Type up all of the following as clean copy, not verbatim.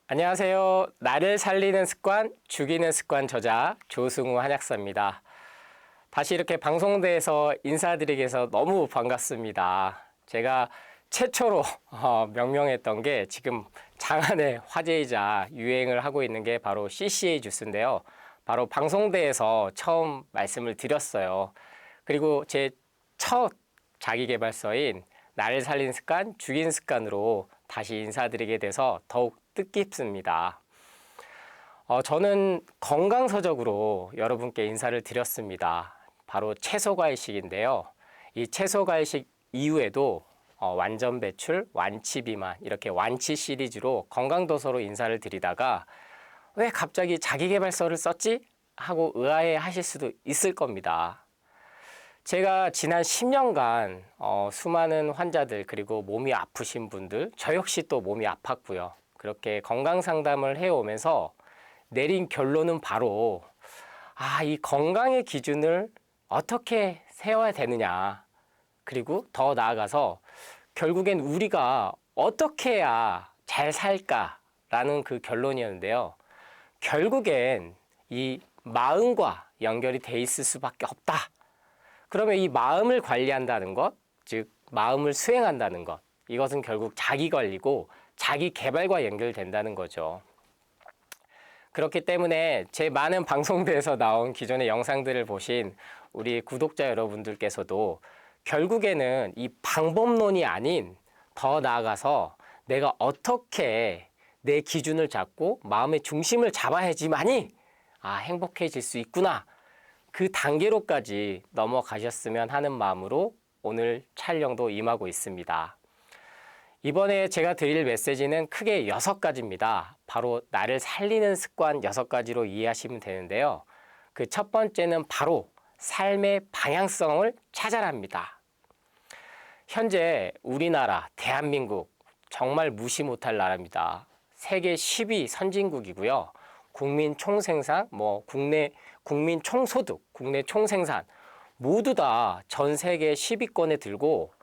안녕하세요. 나를 살리는 습관, 죽이는 습관 저자 조승우 한약사입니다. 다시 이렇게 방송대에서 인사드리게 해서 너무 반갑습니다. 제가 최초로 명명했던 게 지금 장안의 화제이자 유행을 하고 있는 게 바로 CCA 주스인데요. 바로 방송대에서 처음 말씀을 드렸어요. 그리고 제 첫 자기계발서인 나를 살리는 습관, 죽이는 습관으로 다시 인사드리게 돼서 더욱 뜻깊습니다. 저는 건강서적으로 여러분께 인사를 드렸습니다. 바로 채소과일식인데요. 이 채소과일식 이후에도 완전 배출, 완치 비만 이렇게 완치 시리즈로 건강도서로 인사를 드리다가 왜 갑자기 자기계발서를 썼지? 하고 의아해 하실 수도 있을 겁니다. 제가 지난 10년간 수많은 환자들 그리고 몸이 아프신 분들, 저 역시 또 몸이 아팠고요. 그렇게 건강 상담을 해오면서 내린 결론은 바로 이 건강의 기준을 어떻게 세워야 되느냐, 그리고 더 나아가서 결국엔 우리가 어떻게 해야 잘 살까라는 그 결론이었는데요. 결국엔 이 마음과 연결이 돼 있을 수밖에 없다. 그러면 이 마음을 관리한다는 것, 즉 마음을 수행한다는 것, 이것은 결국 자기 관리고 자기 개발과 연결된다는 거죠. 그렇기 때문에 제 많은 방송대에서 나온 기존의 영상들을 보신 우리 구독자 여러분들께서도 결국에는 이 방법론이 아닌 더 나아가서 내가 어떻게 내 기준을 잡고 마음의 중심을 잡아야지만이 행복해질 수 있구나. 그 단계로까지 넘어가셨으면 하는 마음으로 오늘 촬영도 임하고 있습니다. 이번에 제가 드릴 메시지는 크게 6가지입니다. 바로 나를 살리는 습관 6가지로 이해하시면 되는데요. 그 첫 번째는 바로 삶의 방향성을 찾아랍니다. 현재 우리나라, 대한민국 정말 무시 못할 나라입니다. 세계 10위 선진국이고요. 국민 총생산, 국내 국민 총소득, 국내 총생산 모두 다 전 세계 10위권에 들고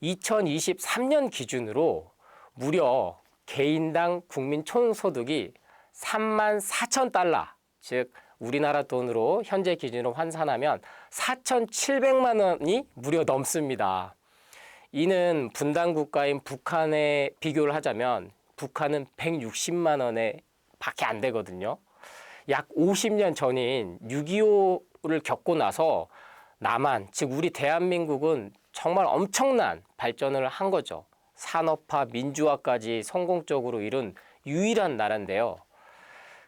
2023년 기준으로 무려 개인당 국민 총소득이 34,000달러, 즉 우리나라 돈으로 현재 기준으로 환산하면 4,700만 원이 무려 넘습니다. 이는 분단 국가인 북한에 비교를 하자면 북한은 160만 원에 밖에 안 되거든요. 약 50년 전인 6.25를 겪고 나서 남한, 즉 우리 대한민국은 정말 엄청난 발전을 한 거죠. 산업화, 민주화까지 성공적으로 이룬 유일한 나라인데요.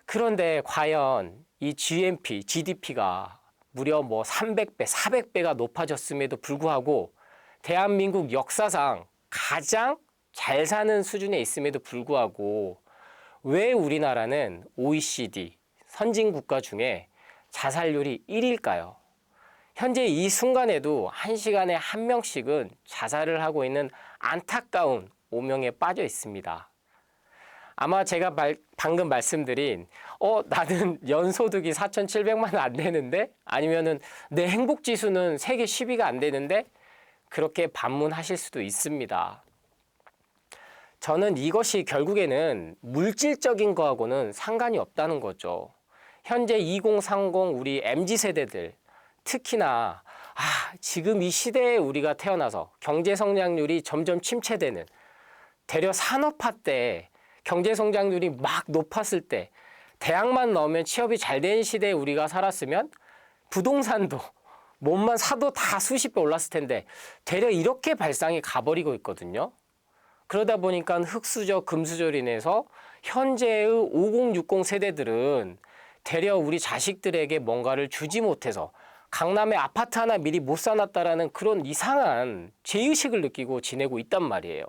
그런데 과연 이 GDP가 무려 300배, 400배가 높아졌음에도 불구하고 대한민국 역사상 가장 잘 사는 수준에 있음에도 불구하고 왜 우리나라는 OECD 선진국가 중에 자살률이 1위일까요? 현재 이 순간에도 1시간에 1명씩은 자살을 하고 있는 안타까운 오명에 빠져 있습니다. 아마 제가 방금 말씀드린 나는 연소득이 4,700만 원 안 되는데, 아니면은 내 행복지수는 세계 10위가 안 되는데, 그렇게 반문하실 수도 있습니다. 저는 이것이 결국에는 물질적인 거하고는 상관이 없다는 거죠. 현재 2030 우리 MZ세대들, 특히나 지금 이 시대에 우리가 태어나서 경제성장률이 점점 침체되는, 대려 산업화 때 경제성장률이 막 높았을 때 대학만 나오면 취업이 잘 되는 시대에 우리가 살았으면 부동산도 몸만 사도 다 수십 배 올랐을 텐데 대려 이렇게 발상이 가버리고 있거든요. 그러다 보니까 흑수저, 금수저로 인해서 현재의 5060 세대들은 대려 우리 자식들에게 뭔가를 주지 못해서 강남에 아파트 하나 미리 못 사놨다라는 그런 이상한 죄의식을 느끼고 지내고 있단 말이에요.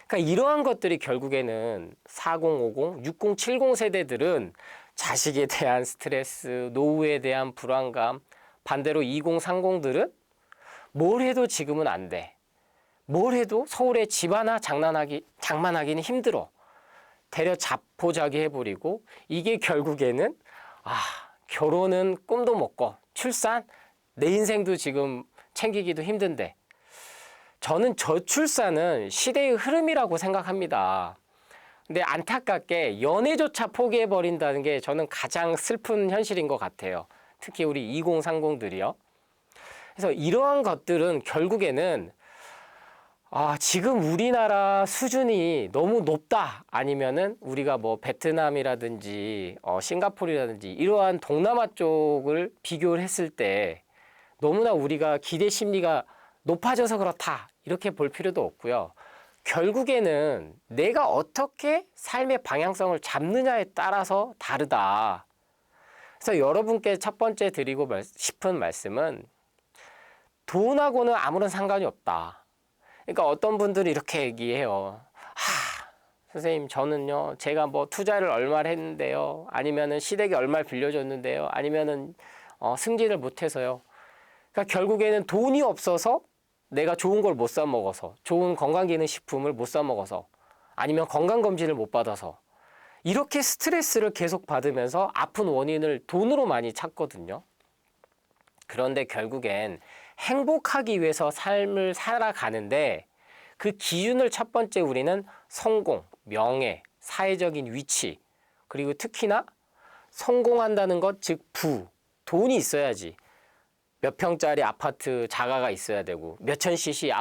그러니까 이러한 것들이 결국에는 4050, 6070 세대들은 자식에 대한 스트레스, 노후에 대한 불안감, 반대로 2030들은 뭘 해도 지금은 안 돼. 뭘 해도 서울에 집 하나 장만하기는 힘들어. 대려 자포자기 해버리고, 이게 결국에는 결혼은 꿈도 못 꿔. 출산? 내 인생도 지금 챙기기도 힘든데. 저는 저출산은 시대의 흐름이라고 생각합니다. 근데 안타깝게 연애조차 포기해버린다는 게 저는 가장 슬픈 현실인 것 같아요. 특히 우리 2030들이요. 그래서 이러한 것들은 결국에는 지금 우리나라 수준이 너무 높다. 아니면은 우리가 뭐 베트남이라든지 싱가포르라든지 이러한 동남아 쪽을 비교를 했을 때 너무나 우리가 기대 심리가 높아져서 그렇다. 이렇게 볼 필요도 없고요. 결국에는 내가 어떻게 삶의 방향성을 잡느냐에 따라서 다르다. 그래서 여러분께 첫 번째 드리고 싶은 말씀은 돈하고는 아무런 상관이 없다. 그러니까 어떤 분들이 이렇게 얘기해요. 선생님, 저는요, 제가 뭐 투자를 얼마를 했는데요. 아니면은 시댁이 얼마를 빌려줬는데요. 아니면은 승진을 못해서요. 그러니까 결국에는 돈이 없어서 내가 좋은 걸 못 사 먹어서, 좋은 건강기능식품을 못 사 먹어서, 아니면 건강검진을 못 받아서 이렇게 스트레스를 계속 받으면서 아픈 원인을 돈으로 많이 찾거든요. 그런데 결국엔 행복하기 위해서 삶을 살아가는데 그 기준을 첫 번째 우리는 성공, 명예, 사회적인 위치, 그리고 특히나 성공한다는 것, 즉 돈이 있어야지. 몇 평짜리 아파트 자가가 있어야 되고 몇천 cc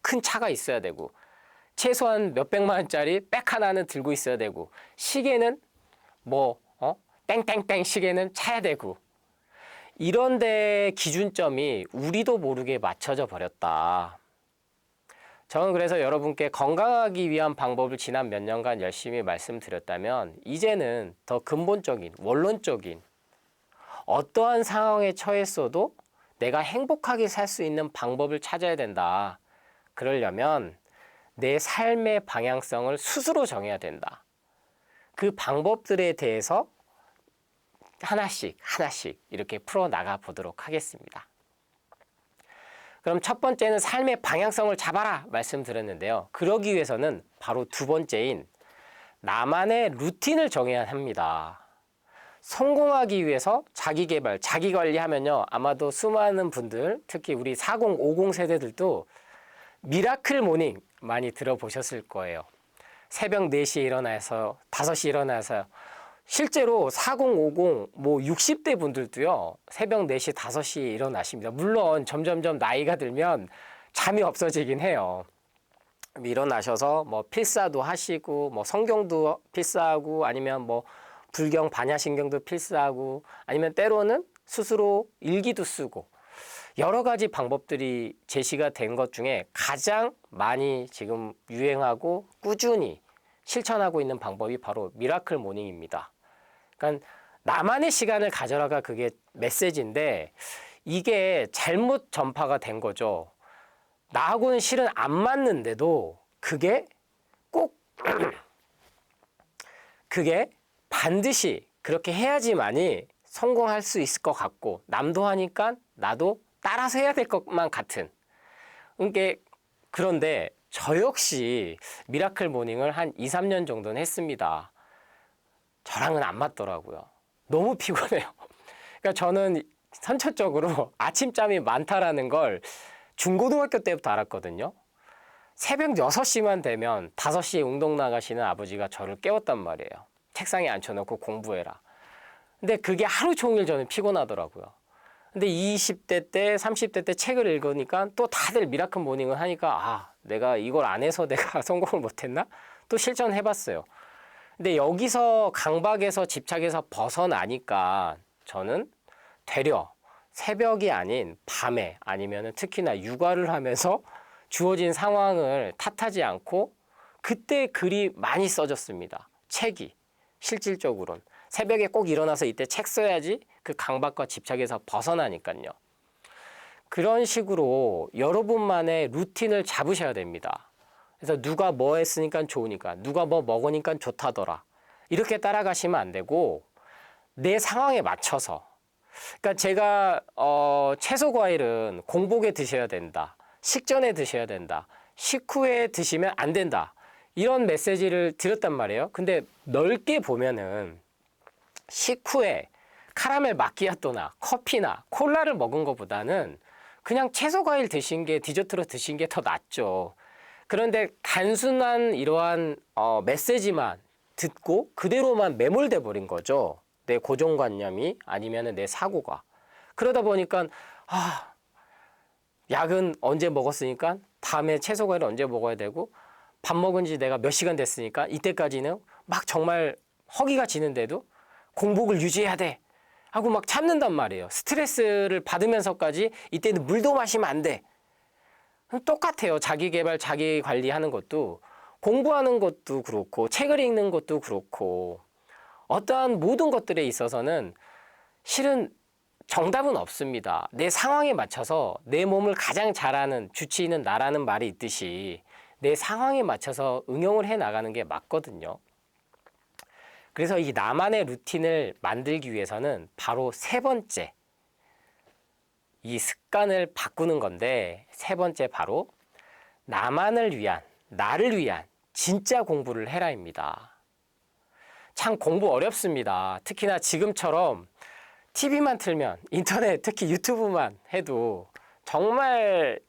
큰 차가 있어야 되고 최소한 몇백만 원짜리 백 하나는 들고 있어야 되고 시계는 땡땡땡 시계는 차야 되고 이런데 기준점이 우리도 모르게 맞춰져 버렸다. 저는 그래서 여러분께 건강하기 위한 방법을 지난 몇 년간 열심히 말씀드렸다면 이제는 더 근본적인 원론적인 어떠한 상황에 처했어도 내가 행복하게 살 수 있는 방법을 찾아야 된다. 그러려면 내 삶의 방향성을 스스로 정해야 된다. 그 방법들에 대해서 하나씩 이렇게 풀어나가 보도록 하겠습니다. 그럼 첫 번째는 삶의 방향성을 잡아라 말씀드렸는데요. 그러기 위해서는 바로 두 번째인 나만의 루틴을 정해야 합니다. 성공하기 위해서 자기개발, 자기관리하면요. 아마도 수많은 분들, 특히 우리 40, 50 세대들도 미라클 모닝 많이 들어보셨을 거예요. 새벽 4시에 일어나서 5시에 일어나서 실제로 40, 50, 60대 분들도요. 새벽 4시, 5시에 일어나십니다. 물론 점점점 나이가 들면 잠이 없어지긴 해요. 일어나셔서 필사도 하시고 성경도 필사하고 아니면 불경 반야신경도 필사하고 아니면 때로는 스스로 일기도 쓰고 여러 가지 방법들이 제시가 된 것 중에 가장 많이 지금 유행하고 꾸준히 실천하고 있는 방법이 바로 미라클 모닝입니다. 그러니까 나만의 시간을 가져라가 그게 메시지인데 이게 잘못 전파가 된 거죠. 나하고는 실은 안 맞는데도 그게 꼭 그게 반드시 그렇게 해야지만이 성공할 수 있을 것 같고 남도 하니까 나도 따라서 해야 될 것만 같은. 그런데 저 역시 미라클 모닝을 한 2, 3년 정도는 했습니다. 저랑은 안 맞더라고요. 너무 피곤해요. 그러니까 저는 선천적으로 아침잠이 많다라는 걸 중고등학교 때부터 알았거든요. 새벽 6시만 되면 5시에 운동 나가시는 아버지가 저를 깨웠단 말이에요. 책상에 앉혀놓고 공부해라. 근데 그게 하루 종일 저는 피곤하더라고요. 근데 20대 때, 30대 때 책을 읽으니까 또 다들 미라클 모닝을 하니까 내가 이걸 안 해서 내가 성공을 못했나? 또 실천해봤어요. 근데 여기서 강박에서 집착에서 벗어나니까 저는 되려 새벽이 아닌 밤에 아니면 특히나 육아를 하면서 주어진 상황을 탓하지 않고 그때 글이 많이 써졌습니다. 책이 실질적으로는 새벽에 꼭 일어나서 이때 책 써야지 그 강박과 집착에서 벗어나니까요. 그런 식으로 여러분만의 루틴을 잡으셔야 됩니다. 그래서 누가 뭐 했으니까 좋으니까 누가 뭐 먹으니까 좋다더라 이렇게 따라가시면 안 되고 내 상황에 맞춰서 그러니까 제가 채소 과일은 공복에 드셔야 된다. 식전에 드셔야 된다. 식후에 드시면 안 된다. 이런 메시지를 드렸단 말이에요. 근데 넓게 보면은 식후에 카라멜 마키아토나 커피나 콜라를 먹은 것보다는 그냥 채소 과일 드신 게 디저트로 드신 게 더 낫죠. 그런데 단순한 이러한 메시지만 듣고 그대로만 매몰돼 버린 거죠. 내 고정관념이 아니면 내 사고가. 그러다 보니까 약은 언제 먹었으니까 다음에 채소 과일을 언제 먹어야 되고 밥 먹은 지 내가 몇 시간 됐으니까 이때까지는 막 정말 허기가 지는데도 공복을 유지해야 돼 하고 막 참는단 말이에요. 스트레스를 받으면서까지 이때는 물도 마시면 안 돼. 똑같아요. 자기 개발, 자기 관리하는 것도 공부하는 것도 그렇고 책을 읽는 것도 그렇고 어떠한 모든 것들에 있어서는 실은 정답은 없습니다. 내 상황에 맞춰서 내 몸을 가장 잘하는 주치의는 나라는 말이 있듯이 내 상황에 맞춰서 응용을 해 나가는 게 맞거든요. 그래서 이 나만의 루틴을 만들기 위해서는 바로 세 번째, 이 습관을 바꾸는 건데 세 번째 바로 나만을 위한, 나를 위한 진짜 공부를 해라입니다. 참 공부 어렵습니다. 특히나 지금처럼 TV만 틀면 인터넷 특히 유튜브만 해도 정말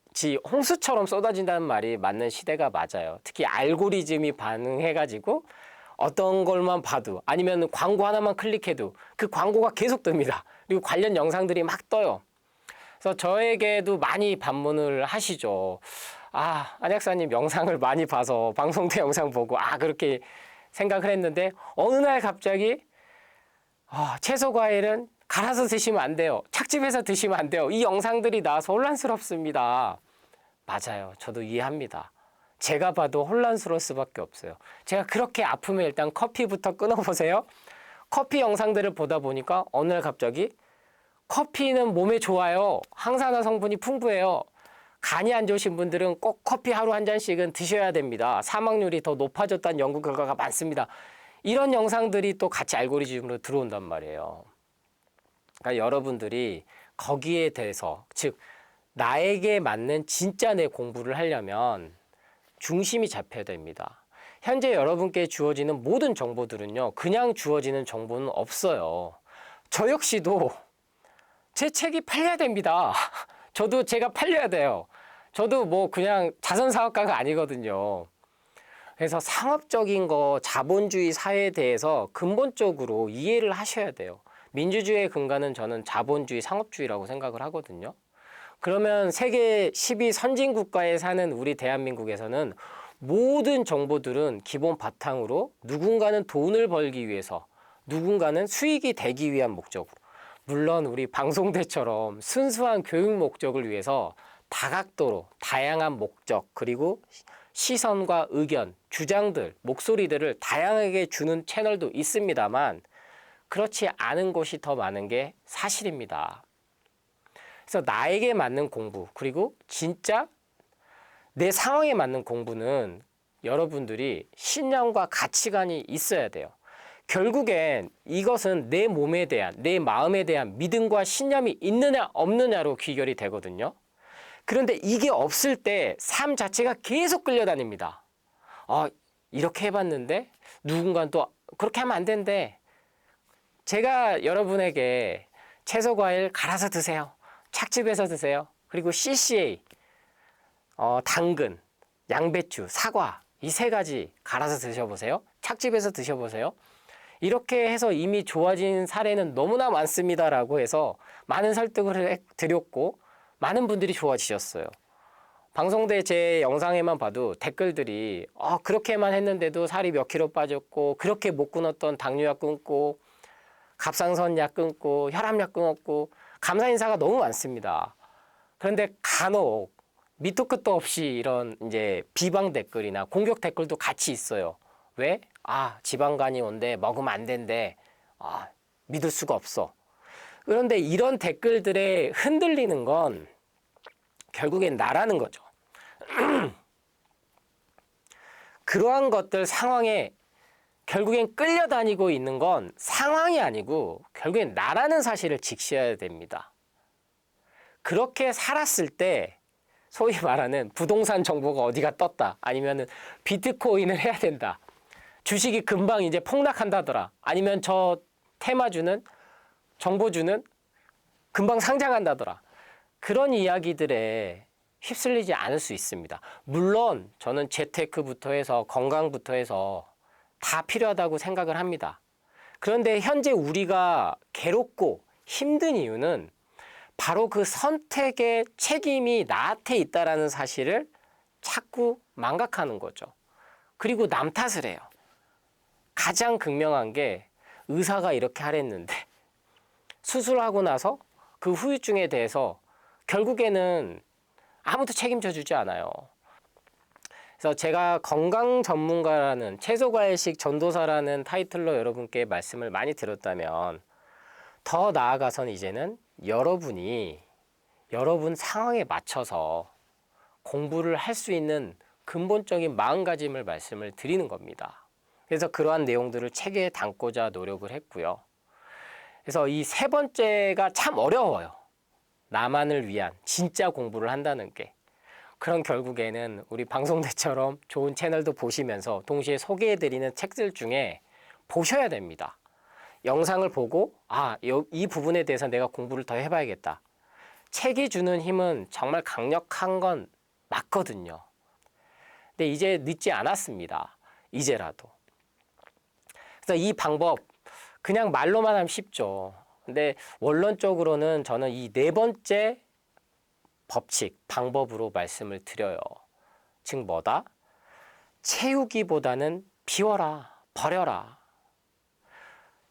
홍수처럼 쏟아진다는 말이 맞는 시대가 맞아요. 특히 알고리즘이 반응해가지고 어떤 걸만 봐도 아니면 광고 하나만 클릭해도 그 광고가 계속 뜹니다. 그리고 관련 영상들이 막 떠요. 그래서 저에게도 많이 반문을 하시죠. 안약사님 영상을 많이 봐서 방송대 영상 보고 그렇게 생각을 했는데 어느 날 갑자기 채소 과일은 갈아서 드시면 안 돼요. 착즙해서 드시면 안 돼요. 이 영상들이 나와서 혼란스럽습니다. 맞아요. 저도 이해합니다. 제가 봐도 혼란스러울 수밖에 없어요. 제가 그렇게 아프면 일단 커피부터 끊어보세요. 커피 영상들을 보다 보니까 어느 날 갑자기 커피는 몸에 좋아요. 항산화 성분이 풍부해요. 간이 안 좋으신 분들은 꼭 커피 하루 한 잔씩은 드셔야 됩니다. 사망률이 더 높아졌다는 연구 결과가 많습니다. 이런 영상들이 또 같이 알고리즘으로 들어온단 말이에요. 그러니까 여러분들이 거기에 대해서 즉 나에게 맞는 진짜 내 공부를 하려면 중심이 잡혀야 됩니다. 현재 여러분께 주어지는 모든 정보들은요. 그냥 주어지는 정보는 없어요. 저 역시도 제 책이 팔려야 됩니다. 저도 제가 팔려야 돼요. 저도 뭐 그냥 자선사업가가 아니거든요. 그래서 상업적인 거, 자본주의 사회에 대해서 근본적으로 이해를 하셔야 돼요. 민주주의의 근간은 저는 자본주의, 상업주의라고 생각을 하거든요. 그러면 세계 12 선진국가에 사는 우리 대한민국에서는 모든 정보들은 기본 바탕으로 누군가는 돈을 벌기 위해서, 누군가는 수익이 되기 위한 목적으로, 물론 우리 방송대처럼 순수한 교육 목적을 위해서 다각도로 다양한 목적 그리고 시선과 의견, 주장들, 목소리들을 다양하게 주는 채널도 있습니다만 그렇지 않은 곳이 더 많은 게 사실입니다. 그래서 나에게 맞는 공부 그리고 진짜 내 상황에 맞는 공부는 여러분들이 신념과 가치관이 있어야 돼요. 결국엔 이것은 내 몸에 대한, 내 마음에 대한 믿음과 신념이 있느냐 없느냐로 귀결이 되거든요. 그런데 이게 없을 때 삶 자체가 계속 끌려다닙니다. 이렇게 해봤는데 누군가는 또 그렇게 하면 안 된대. 제가 여러분에게 채소 과일 갈아서 드세요. 착즙해서 드세요. 그리고 CCA, 당근, 양배추, 사과 이 세 가지 갈아서 드셔보세요. 착즙해서 드셔보세요. 이렇게 해서 이미 좋아진 사례는 너무나 많습니다라고 해서 많은 설득을 드렸고 많은 분들이 좋아지셨어요. 방송대 제 영상에만 봐도 댓글들이 그렇게만 했는데도 살이 몇 킬로 빠졌고 그렇게 못 끊었던 당뇨약 끊고 갑상선약 끊고 혈압약 끊었고 감사 인사가 너무 많습니다. 그런데 간혹 밑도 끝도 없이 이런 이제 비방 댓글이나 공격 댓글도 같이 있어요. 왜? 지방간이 온대 먹으면 안 된대. 믿을 수가 없어. 그런데 이런 댓글들에 흔들리는 건 결국엔 나라는 거죠. 그러한 것들 상황에 결국엔 끌려다니고 있는 건 상황이 아니고 결국엔 나라는 사실을 직시해야 됩니다. 그렇게 살았을 때 소위 말하는 부동산 정보가 어디가 떴다 아니면 비트코인을 해야 된다. 주식이 금방 이제 폭락한다더라. 아니면 저 테마주는 정보주는 금방 상장한다더라. 그런 이야기들에 휩쓸리지 않을 수 있습니다. 물론 저는 재테크부터 해서 건강부터 해서 다 필요하다고 생각을 합니다. 그런데 현재 우리가 괴롭고 힘든 이유는 바로 그 선택의 책임이 나한테 있다라는 사실을 자꾸 망각하는 거죠. 그리고 남 탓을 해요. 가장 극명한 게 의사가 이렇게 하랬는데 수술하고 나서 그 후유증에 대해서 결국에는 아무도 책임져 주지 않아요. 그래서 제가 건강 전문가라는 채소과일식 전도사라는 타이틀로 여러분께 말씀을 많이 드렸다면 더 나아가서는 이제는 여러분이 여러분 상황에 맞춰서 공부를 할 수 있는 근본적인 마음가짐을 말씀을 드리는 겁니다. 그래서 그러한 내용들을 책에 담고자 노력을 했고요. 그래서 이 세 번째가 참 어려워요. 나만을 위한 진짜 공부를 한다는 게. 그럼 결국에는 우리 방송대처럼 좋은 채널도 보시면서 동시에 소개해드리는 책들 중에 보셔야 됩니다. 영상을 보고 이 부분에 대해서 내가 공부를 더 해봐야겠다. 책이 주는 힘은 정말 강력한 건 맞거든요. 근데 이제 늦지 않았습니다. 이제라도. 그래서 이 방법 그냥 말로만 하면 쉽죠. 근데 원론적으로는 저는 이 네 번째 법칙, 방법으로 말씀을 드려요. 즉 뭐다? 채우기보다는 비워라, 버려라.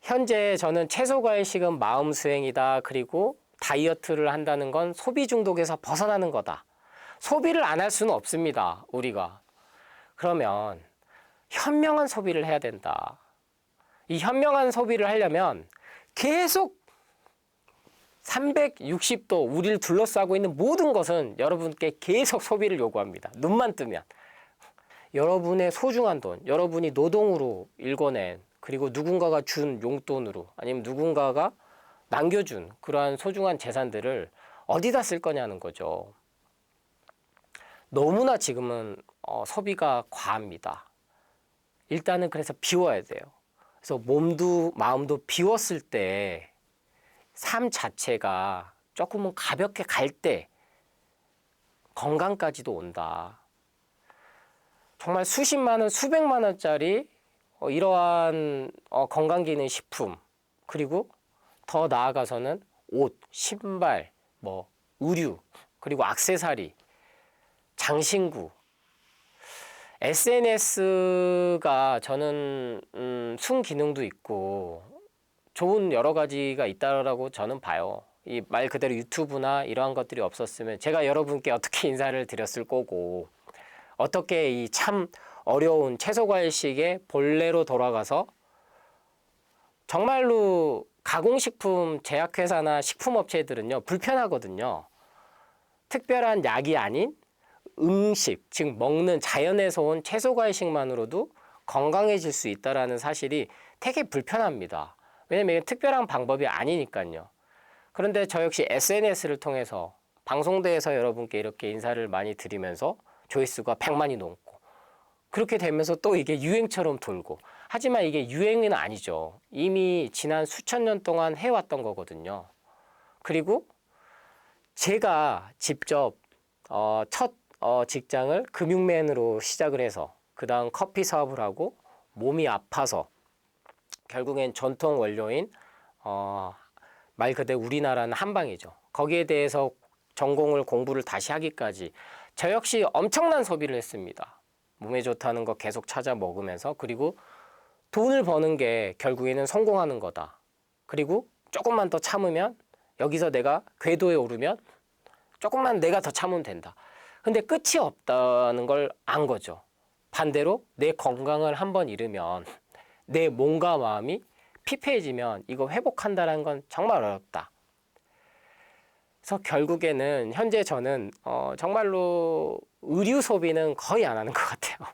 현재 저는 채소과일식은 마음 수행이다. 그리고 다이어트를 한다는 건 소비 중독에서 벗어나는 거다. 소비를 안 할 수는 없습니다. 우리가. 그러면 현명한 소비를 해야 된다. 이 현명한 소비를 하려면 계속 360도 우리를 둘러싸고 있는 모든 것은 여러분께 계속 소비를 요구합니다. 눈만 뜨면. 여러분의 소중한 돈, 여러분이 노동으로 일궈낸 그리고 누군가가 준 용돈으로 아니면 누군가가 남겨준 그러한 소중한 재산들을 어디다 쓸 거냐는 거죠. 너무나 지금은 소비가 과합니다. 일단은 그래서 비워야 돼요. 그래서 몸도 마음도 비웠을 때 삶 자체가 조금은 가볍게 갈 때 건강까지도 온다. 정말 수십만 원, 수백만 원짜리 이러한 건강기능식품 그리고 더 나아가서는 옷, 신발, 의류 그리고 액세서리, 장신구 SNS가 저는 순기능도 있고 좋은 여러 가지가 있다라고 저는 봐요. 이 말 그대로 유튜브나 이러한 것들이 없었으면 제가 여러분께 어떻게 인사를 드렸을 거고 어떻게 이 참 어려운 채소과일식의 본래로 돌아가서 정말로 가공식품 제약회사나 식품업체들은요 불편하거든요. 특별한 약이 아닌 음식, 즉 먹는 자연에서 온 채소과일식만으로도 건강해질 수 있다는 사실이 되게 불편합니다. 왜냐면 이게 특별한 방법이 아니니까요. 그런데 저 역시 SNS를 통해서 방송대에서 여러분께 이렇게 인사를 많이 드리면서 조회수가 100만이 넘고 그렇게 되면서 또 이게 유행처럼 돌고 하지만 이게 유행은 아니죠. 이미 지난 수천 년 동안 해왔던 거거든요. 그리고 제가 직접 첫 직장을 금융맨으로 시작을 해서 그 다음 커피 사업을 하고 몸이 아파서 결국엔 전통 원료인 말 그대로 우리나라는 한방이죠. 거기에 대해서 전공을 공부를 다시 하기까지 저 역시 엄청난 소비를 했습니다. 몸에 좋다는 거 계속 찾아 먹으면서 그리고 돈을 버는 게 결국에는 성공하는 거다. 그리고 조금만 더 참으면 여기서 내가 궤도에 오르면 조금만 내가 더 참으면 된다. 근데 끝이 없다는 걸 안 거죠. 반대로 내 건강을 한번 잃으면 내 몸과 마음이 피폐해지면 이거 회복한다는 건 정말 어렵다. 그래서 결국에는 현재 저는 정말로 의류 소비는 거의 안 하는 것 같아요.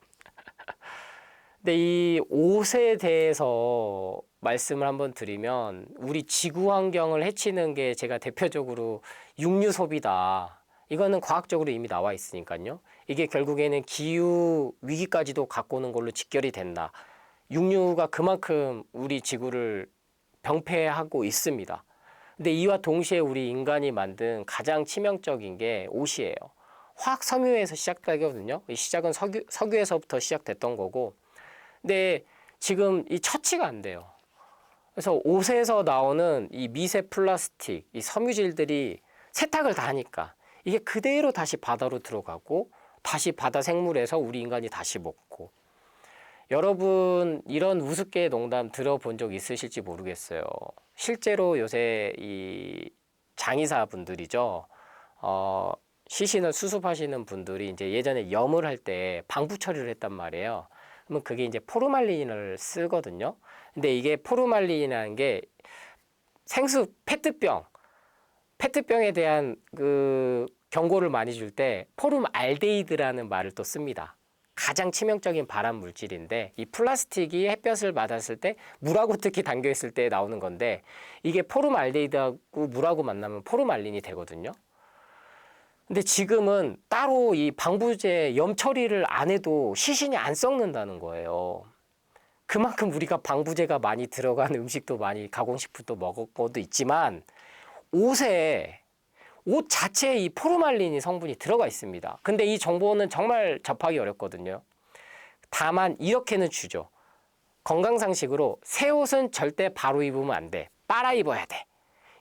근데 이 옷에 대해서 말씀을 한번 드리면 우리 지구 환경을 해치는 게 제가 대표적으로 육류 소비다. 이거는 과학적으로 이미 나와 있으니까요. 이게 결국에는 기후 위기까지도 갖고 오는 걸로 직결이 된다. 육류가 그만큼 우리 지구를 병폐하고 있습니다. 근데 이와 동시에 우리 인간이 만든 가장 치명적인 게 옷이에요. 화학 섬유에서 시작되거든요. 이 시작은 석유에서부터 시작됐던 거고, 근데 지금 이 처치가 안 돼요. 그래서 옷에서 나오는 이 미세 플라스틱, 이 섬유질들이 세탁을 다 하니까 이게 그대로 다시 바다로 들어가고 다시 바다 생물에서 우리 인간이 다시 먹고. 여러분 이런 우습게 농담 들어본 적 있으실지 모르겠어요. 실제로 요새 이 장의사 분들이죠. 시신을 수습하시는 분들이 이제 예전에 염을 할 때 방부 처리를 했단 말이에요. 그러면 그게 이제 포르말린을 쓰거든요. 근데 이게 포르말린이라는 게 생수 페트병에 대한 그 경고를 많이 줄 때 포름알데히드라는 말을 또 씁니다. 가장 치명적인 발암 물질인데 이 플라스틱이 햇볕을 맞았을 때 물하고 특히 담겨 있을 때 나오는 건데 이게 포름알데히드하고 물하고 만나면 포름알린이 되거든요. 근데 지금은 따로 이 방부제 염 처리를 안 해도 시신이 안 썩는다는 거예요. 그만큼 우리가 방부제가 많이 들어간 음식도 많이 가공식품도 먹어도 있지만 옷 자체에 이 포르말린이 성분이 들어가 있습니다. 근데 이 정보는 정말 접하기 어렵거든요. 다만 이렇게는 주죠. 건강상식으로 새 옷은 절대 바로 입으면 안 돼. 빨아 입어야 돼.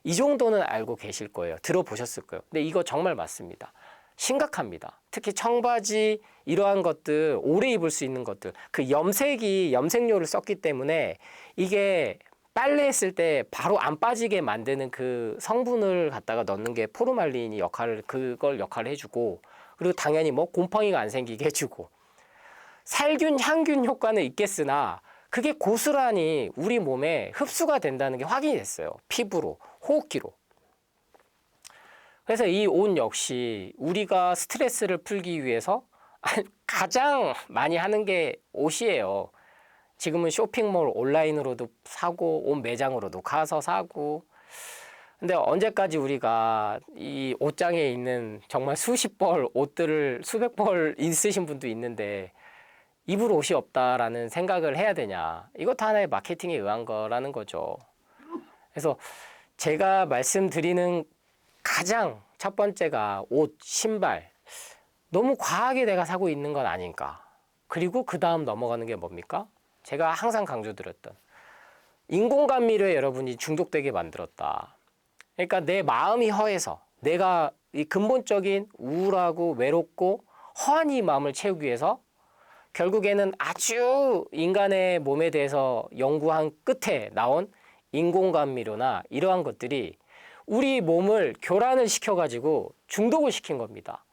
이 정도는 알고 계실 거예요. 들어보셨을 거예요. 근데 이거 정말 맞습니다. 심각합니다. 특히 청바지 이러한 것들, 오래 입을 수 있는 것들, 그 염색료를 썼기 때문에 이게 빨래했을 때 바로 안 빠지게 만드는 그 성분을 갖다가 넣는 게 포르말린이 그걸 역할을 해주고, 그리고 당연히 뭐 곰팡이가 안 생기게 해주고, 살균, 향균 효과는 있겠으나 그게 고스란히 우리 몸에 흡수가 된다는 게 확인이 됐어요. 피부로, 호흡기로. 그래서 이 옷 역시 우리가 스트레스를 풀기 위해서 가장 많이 하는 게 옷이에요. 지금은 쇼핑몰 온라인으로도 사고 옷 매장으로도 가서 사고. 근데 언제까지 우리가 이 옷장에 있는 정말 수십 벌 옷들을 수백 벌 있으신 분도 있는데 입을 옷이 없다라는 생각을 해야 되냐. 이것도 하나의 마케팅에 의한 거라는 거죠. 그래서 제가 말씀드리는 가장 첫 번째가 옷, 신발. 너무 과하게 내가 사고 있는 건 아닌가. 그리고 그 다음 넘어가는 게 뭡니까? 제가 항상 강조드렸던 인공감미료에 여러분이 중독되게 만들었다. 그러니까 내 마음이 허해서 내가 이 근본적인 우울하고 외롭고 허한 이 마음을 채우기 위해서 결국에는 아주 인간의 몸에 대해서 연구한 끝에 나온 인공감미료나 이러한 것들이 우리 몸을 교란을 시켜가지고 중독을 시킨 겁니다.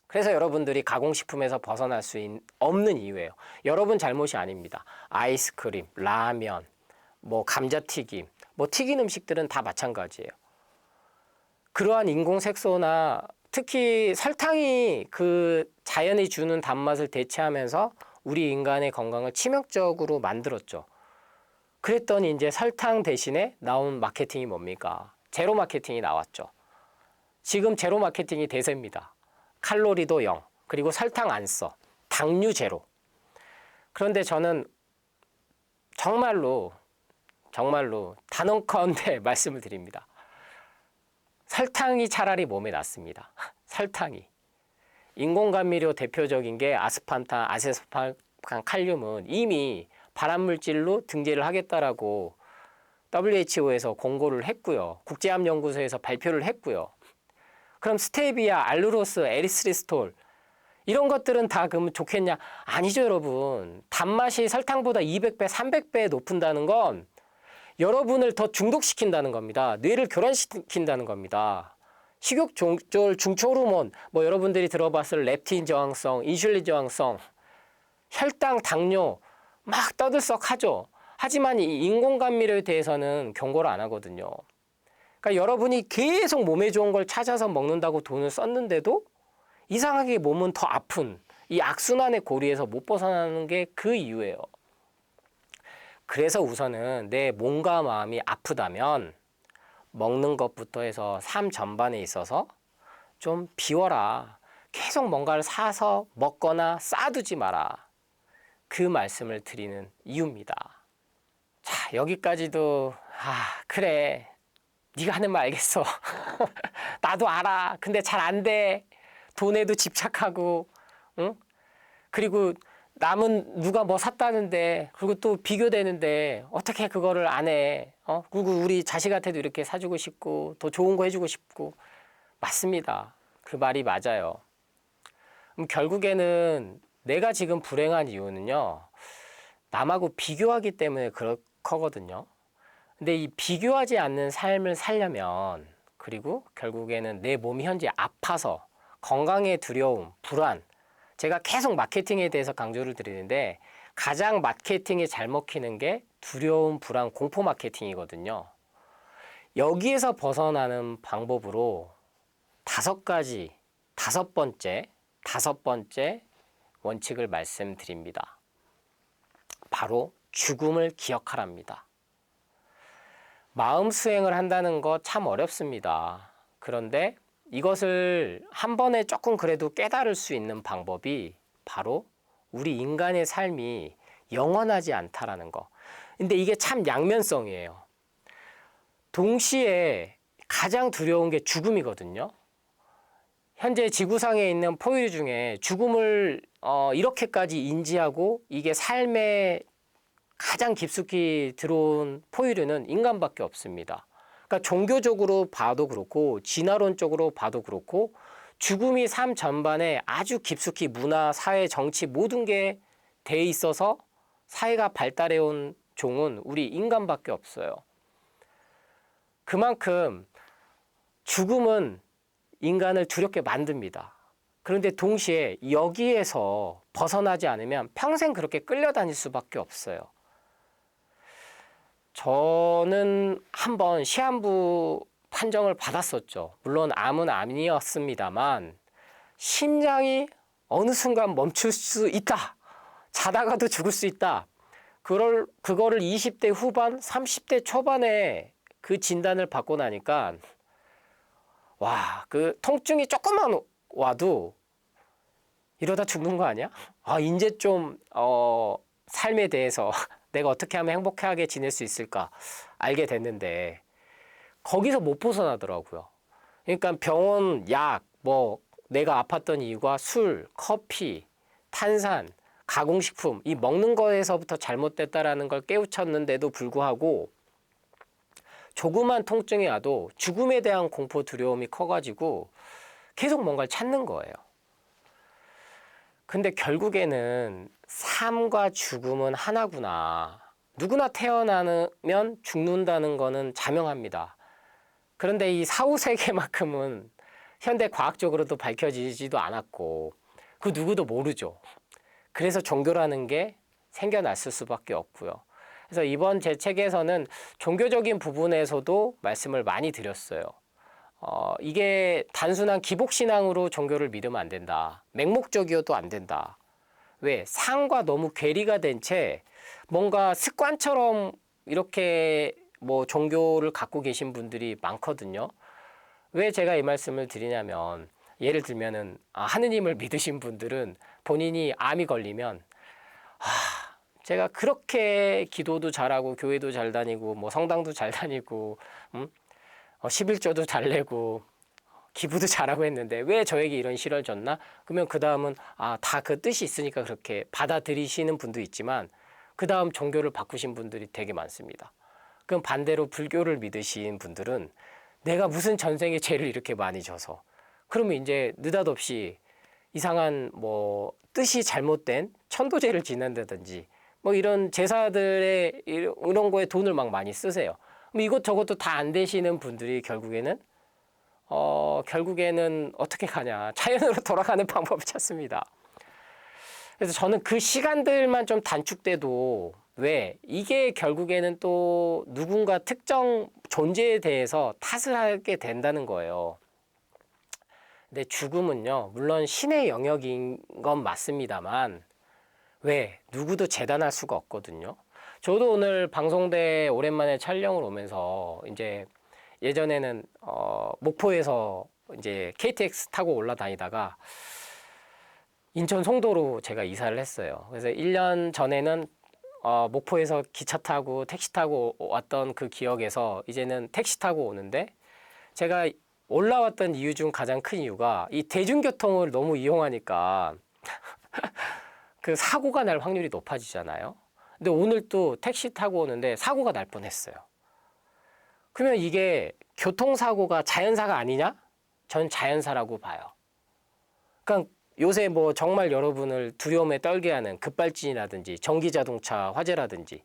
그래서 여러분들이 가공식품에서 벗어날 수 없는 이유예요. 여러분 잘못이 아닙니다. 아이스크림, 라면, 뭐 감자튀김, 뭐 튀긴 음식들은 다 마찬가지예요. 그러한 인공색소나 특히 설탕이 그 자연이 주는 단맛을 대체하면서 우리 인간의 건강을 치명적으로 만들었죠. 그랬더니 이제 설탕 대신에 나온 마케팅이 뭡니까? 제로 마케팅이 나왔죠. 지금 제로 마케팅이 대세입니다. 칼로리도 0, 그리고 설탕 안 써, 당류 제로. 그런데 저는 정말로 단언컨대 말씀을 드립니다. 설탕이 차라리 몸에 낫습니다. 설탕이. 인공감미료 대표적인 게 아스판탄, 아세스판 칼륨은 이미 발암물질로 등재를 하겠다라고 WHO에서 공고를 했고요. 국제암연구소에서 발표를 했고요. 그럼 스테비아, 알루로스, 에리스리스톨 이런 것들은 다 그러면 좋겠냐? 아니죠, 여러분. 단맛이 설탕보다 200배, 300배 높은다는 건 여러분을 더 중독시킨다는 겁니다. 뇌를 교란시킨다는 겁니다. 식욕 조절 중추호르몬, 뭐 여러분들이 들어봤을 렙틴 저항성, 인슐린 저항성, 혈당, 당뇨 막 떠들썩하죠. 하지만 이 인공감미료에 대해서는 경고를 안 하거든요. 그러니까 여러분이 계속 몸에 좋은 걸 찾아서 먹는다고 돈을 썼는데도 이상하게 몸은 더 아픈 이 악순환의 고리에서 못 벗어나는 게 그 이유예요. 그래서 우선은 내 몸과 마음이 아프다면 먹는 것부터 해서 삶 전반에 있어서 좀 비워라. 계속 뭔가를 사서 먹거나 쌓아두지 마라. 그 말씀을 드리는 이유입니다. 자, 여기까지도 그래. 네가 하는 말 알겠어. 나도 알아. 근데 잘 안 돼. 돈에도 집착하고, 응? 그리고 남은 누가 뭐 샀다는데, 그리고 또 비교되는데 어떻게 그거를 안 해? 그리고 우리 자식한테도 이렇게 사주고 싶고 더 좋은 거 해주고 싶고. 맞습니다. 그 말이 맞아요. 결국에는 내가 지금 불행한 이유는요, 남하고 비교하기 때문에 그렇거든요. 근데 이 비교하지 않는 삶을 살려면, 그리고 결국에는 내 몸이 현재 아파서 건강에 두려움, 불안, 제가 계속 마케팅에 대해서 강조를 드리는데 가장 마케팅이 잘 먹히는 게 두려움, 불안, 공포 마케팅이거든요. 여기에서 벗어나는 방법으로 다섯 번째 원칙을 말씀드립니다. 바로 죽음을 기억하랍니다. 마음 수행을 한다는 거 참 어렵습니다. 그런데 이것을 한 번에 조금 그래도 깨달을 수 있는 방법이 바로 우리 인간의 삶이 영원하지 않다라는 거. 근데 이게 참 양면성이에요. 동시에 가장 두려운 게 죽음이거든요. 현재 지구상에 있는 포유류 중에 죽음을 이렇게까지 인지하고 이게 삶에 가장 깊숙이 들어온 포유류는 인간밖에 없습니다. 그러니까 종교적으로 봐도 그렇고 진화론적으로 봐도 그렇고 죽음이 삶 전반에 아주 깊숙이 문화, 사회, 정치 모든 게 돼 있어서 사회가 발달해 온 종은 우리 인간밖에 없어요. 그만큼 죽음은 인간을 두렵게 만듭니다. 그런데 동시에 여기에서 벗어나지 않으면 평생 그렇게 끌려다닐 수밖에 없어요. 저는 한번 시한부 판정을 받았었죠. 물론 암은 아니었습니다만 심장이 어느 순간 멈출 수 있다. 자다가도 죽을 수 있다. 그거를 20대 후반, 30대 초반에 그 진단을 받고 나니까 와, 그 통증이 조금만 와도 이러다 죽는 거 아니야? 이제 좀 삶에 대해서 내가 어떻게 하면 행복하게 지낼 수 있을까 알게 됐는데 거기서 못 벗어나더라고요. 그러니까 병원, 약, 뭐 내가 아팠던 이유가 술, 커피, 탄산, 가공식품 이 먹는 거에서부터 잘못됐다라는 걸 깨우쳤는데도 불구하고 조그만 통증이 와도 죽음에 대한 공포 두려움이 커가지고 계속 뭔가를 찾는 거예요. 근데 결국에는 삶과 죽음은 하나구나. 누구나 태어나면 죽는다는 거는 자명합니다. 그런데 이 사후세계만큼은 현대 과학적으로도 밝혀지지도 않았고 그 누구도 모르죠. 그래서 종교라는 게 생겨났을 수밖에 없고요. 그래서 이번 제 책에서는 종교적인 부분에서도 말씀을 많이 드렸어요. 이게 단순한 기복신앙으로 종교를 믿으면 안 된다. 맹목적이어도 안 된다. 왜? 상과 너무 괴리가 된 채 뭔가 습관처럼 이렇게 뭐 종교를 갖고 계신 분들이 많거든요. 왜 제가 이 말씀을 드리냐면 예를 들면은 하느님을 믿으신 분들은 본인이 암이 걸리면 제가 그렇게 기도도 잘하고 교회도 잘 다니고 뭐 성당도 잘 다니고 11조도 잘 내고 기부도 잘하고 했는데 왜 저에게 이런 시련을 줬나? 그러면 그 다음은 다 그 뜻이 있으니까 그렇게 받아들이시는 분도 있지만 그 다음 종교를 바꾸신 분들이 되게 많습니다. 그럼 반대로 불교를 믿으신 분들은 내가 무슨 전생에 죄를 이렇게 많이 져서 그러면 이제 느닷없이 이상한 뭐 뜻이 잘못된 천도제를 지낸다든지 뭐 이런 제사들의 이런 거에 돈을 막 많이 쓰세요. 그럼 이것저것도 다 안 되시는 분들이 결국에는 어떻게 가냐. 자연으로 돌아가는 방법을 찾습니다. 그래서 저는 그 시간들만 좀 단축돼도 왜? 이게 결국에는 또 누군가 특정 존재에 대해서 탓을 하게 된다는 거예요. 근데 죽음은요, 물론 신의 영역인 건 맞습니다만 왜? 누구도 재단할 수가 없거든요. 저도 오늘 방송대 오랜만에 촬영을 오면서 이제 예전에는 목포에서 이제 KTX 타고 올라다니다가 인천 송도로 제가 이사를 했어요. 그래서 1년 전에는 목포에서 기차 타고 택시 타고 왔던 그 기억에서 이제는 택시 타고 오는데 제가 올라왔던 이유 중 가장 큰 이유가 이 대중교통을 너무 이용하니까 그 사고가 날 확률이 높아지잖아요. 근데 오늘 또 택시 타고 오는데 사고가 날 뻔했어요. 그러면 이게 교통사고가 자연사가 아니냐? 전 자연사라고 봐요. 그러니까 요새 뭐 정말 여러분을 두려움에 떨게 하는 급발진이라든지 전기자동차 화재라든지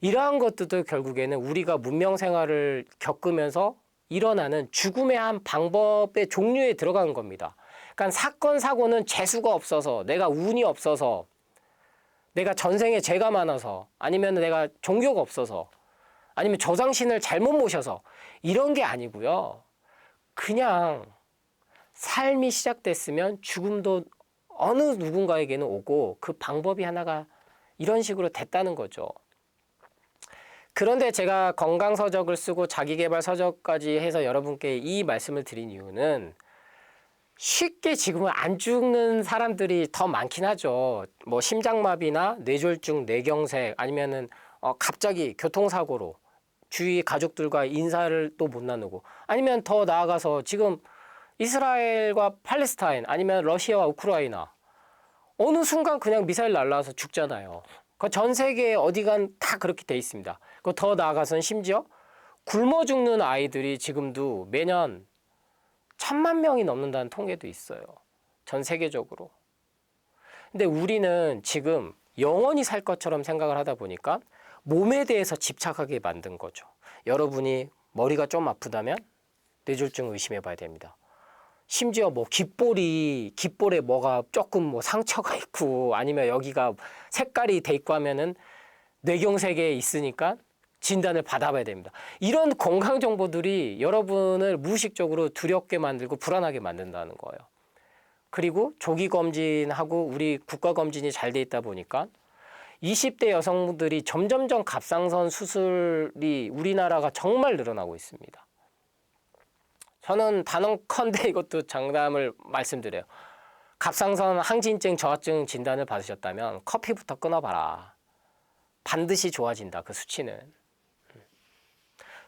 이러한 것들도 결국에는 우리가 문명생활을 겪으면서 일어나는 죽음의 한 방법의 종류에 들어가는 겁니다. 그러니까 사건, 사고는 재수가 없어서, 내가 운이 없어서, 내가 전생에 죄가 많아서, 아니면 내가 종교가 없어서, 아니면 조상신을 잘못 모셔서 이런 게 아니고요. 그냥 삶이 시작됐으면 죽음도 어느 누군가에게는 오고 그 방법이 하나가 이런 식으로 됐다는 거죠. 그런데 제가 건강서적을 쓰고 자기계발서적까지 해서 여러분께 이 말씀을 드린 이유는 쉽게 지금은 안 죽는 사람들이 더 많긴 하죠. 뭐 심장마비나 뇌졸중, 뇌경색 아니면은 갑자기 교통사고로 주위 가족들과 인사를 또 못 나누고 아니면 더 나아가서 지금 이스라엘과 팔레스타인 아니면 러시아와 우크라이나 어느 순간 그냥 미사일 날라와서 죽잖아요. 그 전 세계에 어디간 다 그렇게 돼 있습니다. 그 더 나아가서는 심지어 굶어 죽는 아이들이 지금도 매년 1,000만 명이 넘는다는 통계도 있어요. 전 세계적으로. 근데 우리는 지금 영원히 살 것처럼 생각을 하다 보니까 몸에 대해서 집착하게 만든 거죠. 여러분이 머리가 좀 아프다면 뇌졸중 의심해 봐야 됩니다. 심지어 뭐 귓볼에 뭐가 조금 뭐 상처가 있고 아니면 여기가 색깔이 돼 있고 하면은 뇌경색에 있으니까 진단을 받아봐야 됩니다. 이런 건강 정보들이 여러분을 무의식적으로 두렵게 만들고 불안하게 만든다는 거예요. 그리고 조기 검진하고 우리 국가 검진이 잘 돼 있다 보니까 20대 여성들이 점점점 갑상선 수술이 우리나라가 정말 늘어나고 있습니다. 저는 단언컨대 이것도 장담을 말씀드려요. 갑상선 항진증, 저하증 진단을 받으셨다면 커피부터 끊어봐라. 반드시 좋아진다, 그 수치는.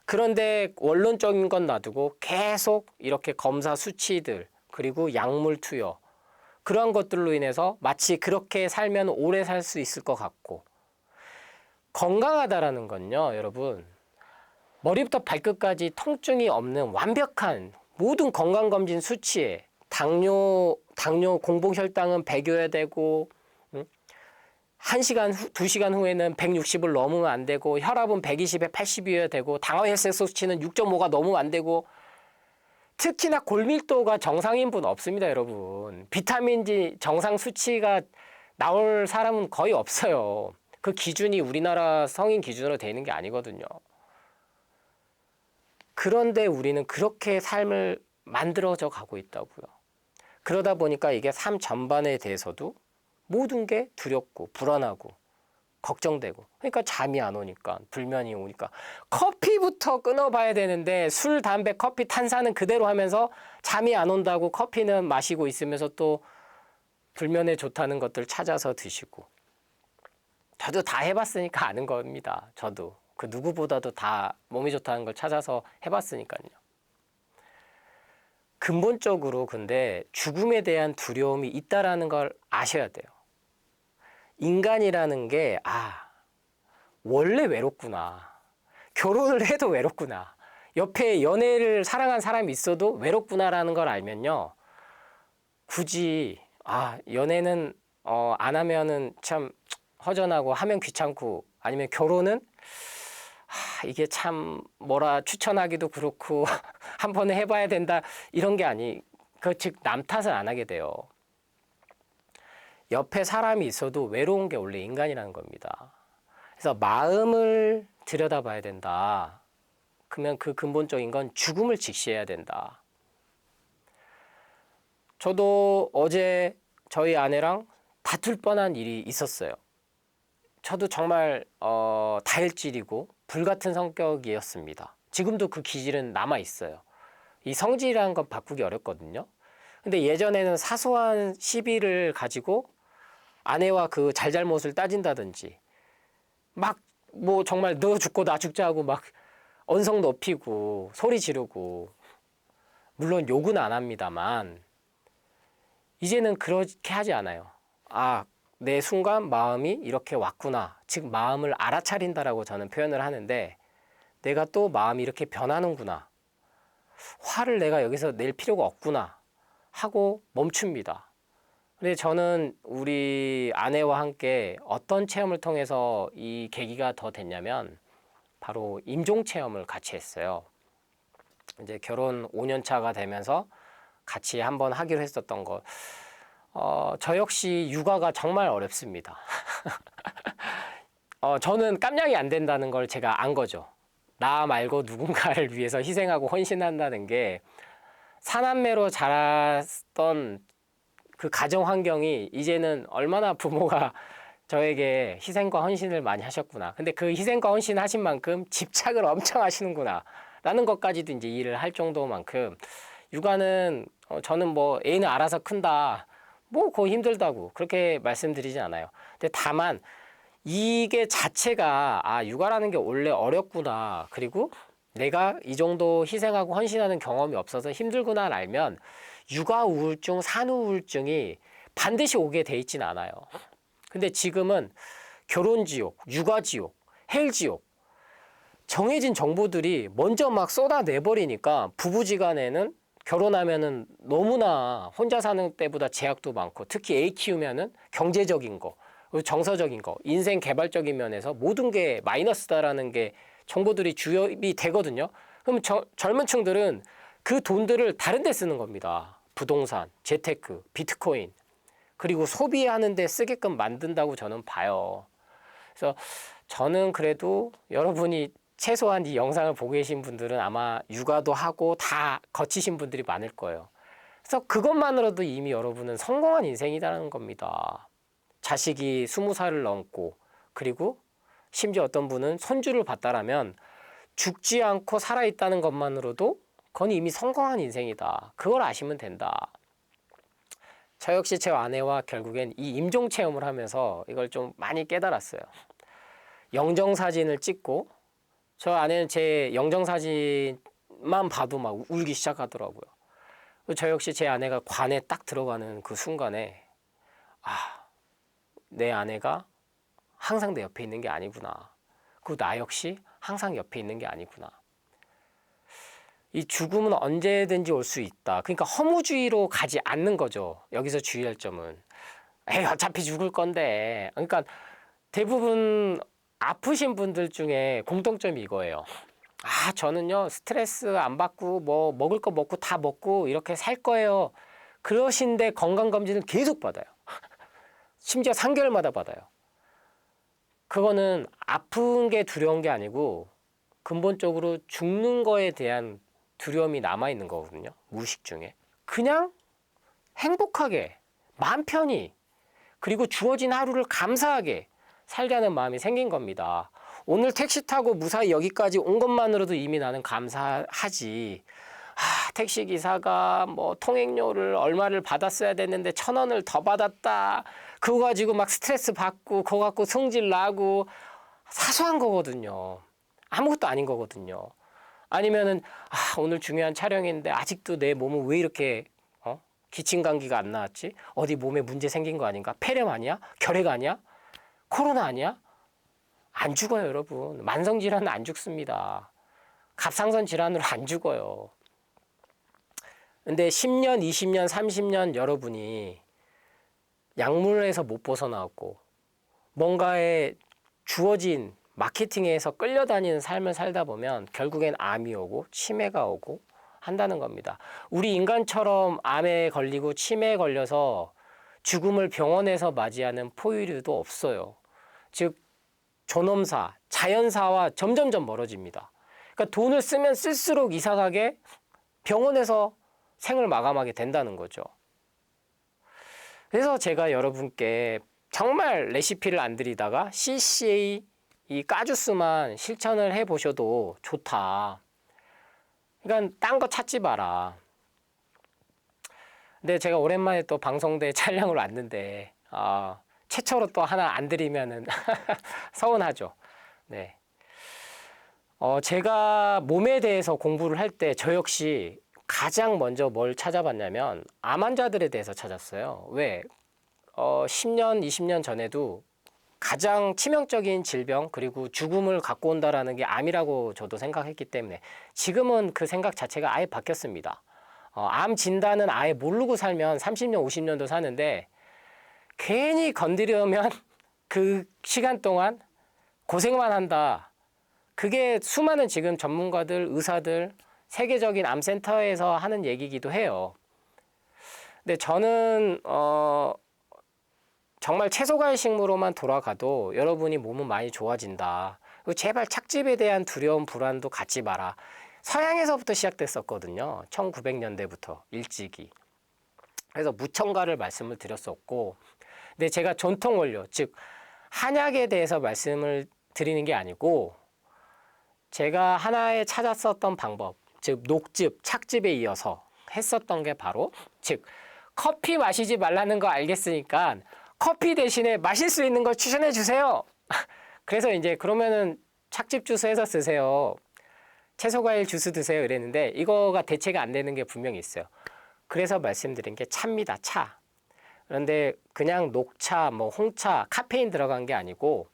그런데 원론적인 건 놔두고 계속 이렇게 검사 수치들 그리고 약물 투여 그런 것들로 인해서 마치 그렇게 살면 오래 살 수 있을 것 같고 건강하다라는 건요, 여러분. 머리부터 발끝까지 통증이 없는 완벽한 모든 건강검진 수치에 당뇨 공복혈당은 100여야 되고 1시간, 2시간 후에는 160을 넘으면 안 되고 혈압은 120에 80이어야 되고 당화혈색 수치는 6.5가 넘으면 안 되고 특히나 골밀도가 정상인 분 없습니다, 여러분. 비타민D 정상 수치가 나올 사람은 거의 없어요. 그 기준이 우리나라 성인 기준으로 되는 게 아니거든요. 그런데 우리는 그렇게 삶을 만들어져 가고 있다고요. 그러다 보니까 이게 삶 전반에 대해서도 모든 게 두렵고 불안하고 걱정되고 그러니까 잠이 안 오니까 불면이 오니까 커피부터 끊어봐야 되는데 술, 담배, 커피, 탄산은 그대로 하면서 잠이 안 온다고 커피는 마시고 있으면서 또 불면에 좋다는 것들 찾아서 드시고 저도 다 해봤으니까 아는 겁니다. 저도. 그 누구보다도 다 몸이 좋다는 걸 찾아서 해봤으니까요. 근본적으로 근데 죽음에 대한 두려움이 있다라는 걸 아셔야 돼요. 인간이라는 게 원래 외롭구나. 결혼을 해도 외롭구나. 옆에 연애를 사랑한 사람이 있어도 외롭구나라는 걸 알면요. 굳이 연애는 안 하면은 참 허전하고 하면 귀찮고 아니면 결혼은 이게 참 뭐라 추천하기도 그렇고 한 번에 해봐야 된다 이런 게 즉 남 탓을 안 하게 돼요. 옆에 사람이 있어도 외로운 게 원래 인간이라는 겁니다. 그래서 마음을 들여다봐야 된다. 그러면 그 근본적인 건 죽음을 직시해야 된다. 저도 어제 저희 아내랑 다툴 뻔한 일이 있었어요. 저도 정말 다혈질이고 불같은 성격이었습니다. 지금도 그 기질은 남아 있어요. 이 성질이라는 건 바꾸기 어렵거든요. 근데 예전에는 사소한 시비를 가지고 아내와 그 잘잘못을 따진다든지 막 뭐 정말 너 죽고 나 죽자 하고 막 언성 높이고 소리 지르고 물론 욕은 안 합니다만 이제는 그렇게 하지 않아요. 아, 내 순간 마음이 이렇게 왔구나. 즉 마음을 알아차린다라고 저는 표현을 하는데 내가 또 마음이 이렇게 변하는구나. 화를 내가 여기서 낼 필요가 없구나 하고 멈춥니다. 근데 저는 우리 아내와 함께 어떤 체험을 통해서 이 계기가 더 됐냐면 바로 임종 체험을 같이 했어요. 이제 결혼 5년 차가 되면서 같이 한번 하기로 했었던 거. 저 역시 육아가 정말 어렵습니다. 저는 깜냥이 안 된다는 걸 제가 안 거죠. 나 말고 누군가를 위해서 희생하고 헌신한다는 게 사남매로 자랐던 그 가정 환경이 이제는 얼마나 부모가 저에게 희생과 헌신을 많이 하셨구나. 근데 그 희생과 헌신 하신 만큼 집착을 엄청 하시는구나. 라는 것까지도 이제 이해를 할 정도만큼 육아는 저는 뭐 애는 알아서 큰다. 뭐 그거 힘들다고 그렇게 말씀드리지 않아요. 근데 다만 이게 자체가 육아라는 게 원래 어렵구나. 그리고 내가 이 정도 희생하고 헌신하는 경험이 없어서 힘들구나를 알면 육아 우울증, 산후 우울증이 반드시 오게 돼 있진 않아요. 근데 지금은 결혼 지옥, 육아 지옥, 헬 지옥 정해진 정보들이 먼저 막 쏟아내 버리니까 부부지간에는 결혼하면은 너무나 혼자 사는 때보다 제약도 많고 특히 애 키우면은 경제적인 거, 정서적인 거, 인생 개발적인 면에서 모든 게 마이너스다라는 게 정보들이 주입이 되거든요. 그럼 젊은 층들은 그 돈들을 다른 데 쓰는 겁니다. 부동산, 재테크, 비트코인 그리고 소비하는 데 쓰게끔 만든다고 저는 봐요. 그래서 저는 그래도 여러분이 최소한 이 영상을 보고 계신 분들은 아마 육아도 하고 다 거치신 분들이 많을 거예요. 그래서 그것만으로도 이미 여러분은 성공한 인생이라는 겁니다. 자식이 20살을 넘고 그리고 심지어 어떤 분은 손주를 봤다라면 죽지 않고 살아있다는 것만으로도 그건 이미 성공한 인생이다. 그걸 아시면 된다. 저 역시 제 아내와 결국엔 이 임종 체험을 하면서 이걸 좀 많이 깨달았어요. 영정사진을 찍고 저 아내는 제 영정사진만 봐도 막 울기 시작하더라고요. 저 역시 제 아내가 관에 딱 들어가는 그 순간에 내 아내가 항상 내 옆에 있는 게 아니구나. 그리고 나 역시 항상 옆에 있는 게 아니구나. 이 죽음은 언제든지 올 수 있다. 그러니까 허무주의로 가지 않는 거죠. 여기서 주의할 점은. 에이, 어차피 죽을 건데. 그러니까 대부분 아프신 분들 중에 공통점이 이거예요. 저는요, 스트레스 안 받고, 뭐, 먹을 거 먹고 다 먹고, 이렇게 살 거예요. 그러신데 건강검진을 계속 받아요. 심지어 3개월마다 받아요. 그거는 아픈 게 두려운 게 아니고, 근본적으로 죽는 거에 대한 두려움이 남아있는 거거든요. 무의식 중에. 그냥 행복하게, 마음 편히, 그리고 주어진 하루를 감사하게 살자는 마음이 생긴 겁니다. 오늘 택시 타고 무사히 여기까지 온 것만으로도 이미 나는 감사하지. 택시기사가 뭐 통행료를 얼마를 받았어야 됐는데 1,000원을 더 받았다. 그거 가지고 막 스트레스 받고 그거 갖고 성질 나고 사소한 거거든요. 아무것도 아닌 거거든요. 아니면은 오늘 중요한 촬영인데 아직도 내 몸은 왜 이렇게 기침 감기가 안 나왔지? 어디 몸에 문제 생긴 거 아닌가? 폐렴 아니야? 결핵 아니야? 코로나 아니야? 안 죽어요, 여러분. 만성 질환은 안 죽습니다. 갑상선 질환으로 안 죽어요. 근데 10년, 20년, 30년 여러분이 약물에서 못 벗어나왔고 뭔가에 주어진 마케팅에서 끌려다니는 삶을 살다 보면 결국엔 암이 오고 치매가 오고 한다는 겁니다. 우리 인간처럼 암에 걸리고 치매에 걸려서 죽음을 병원에서 맞이하는 포유류도 없어요. 즉 존엄사, 자연사와 점점점 멀어집니다. 그러니까 돈을 쓰면 쓸수록 이상하게 병원에서 생을 마감하게 된다는 거죠. 그래서 제가 여러분께 정말 레시피를 안 드리다가 CCA 이 까주스만 실천을 해보셔도 좋다. 그러니까 딴 거 찾지 마라. 근데 제가 오랜만에 또 방송대 촬영을 왔는데 최초로 또 하나 안 드리면은 서운하죠. 네. 제가 몸에 대해서 공부를 할 때 저 역시 가장 먼저 뭘 찾아봤냐면 암 환자들에 대해서 찾았어요. 왜? 10년, 20년 전에도 가장 치명적인 질병 그리고 죽음을 갖고 온다라는 게 암이라고 저도 생각했기 때문에 지금은 그 생각 자체가 아예 바뀌었습니다. 암 진단은 아예 모르고 살면 30년, 50년도 사는데 괜히 건드리면 그 시간 동안 고생만 한다. 그게 수많은 지금 전문가들, 의사들, 세계적인 암센터에서 하는 얘기기도 해요. 근데 저는 정말 채소과일 식물로만 돌아가도 여러분이 몸은 많이 좋아진다. 그리고 제발 착즙에 대한 두려움, 불안도 갖지 마라. 서양에서부터 시작됐었거든요. 1900년대부터 일찍이. 그래서 무첨가를 말씀을 드렸었고, 근데 제가 전통 원료, 즉 한약에 대해서 말씀을 드리는 게 아니고 제가 하나에 찾았었던 방법, 즉 녹즙, 착즙에 이어서 했었던 게 바로 즉 커피 마시지 말라는 거 알겠으니까 커피 대신에 마실 수 있는 걸 추천해 주세요. 그래서 이제 그러면은 착즙 주스 해서 쓰세요. 채소과일 주스 드세요 이랬는데 이거가 대체가 안 되는 게 분명히 있어요. 그래서 말씀드린 게 차입니다. 차. 그런데 그냥 녹차, 뭐 홍차, 카페인 들어간 게 아니고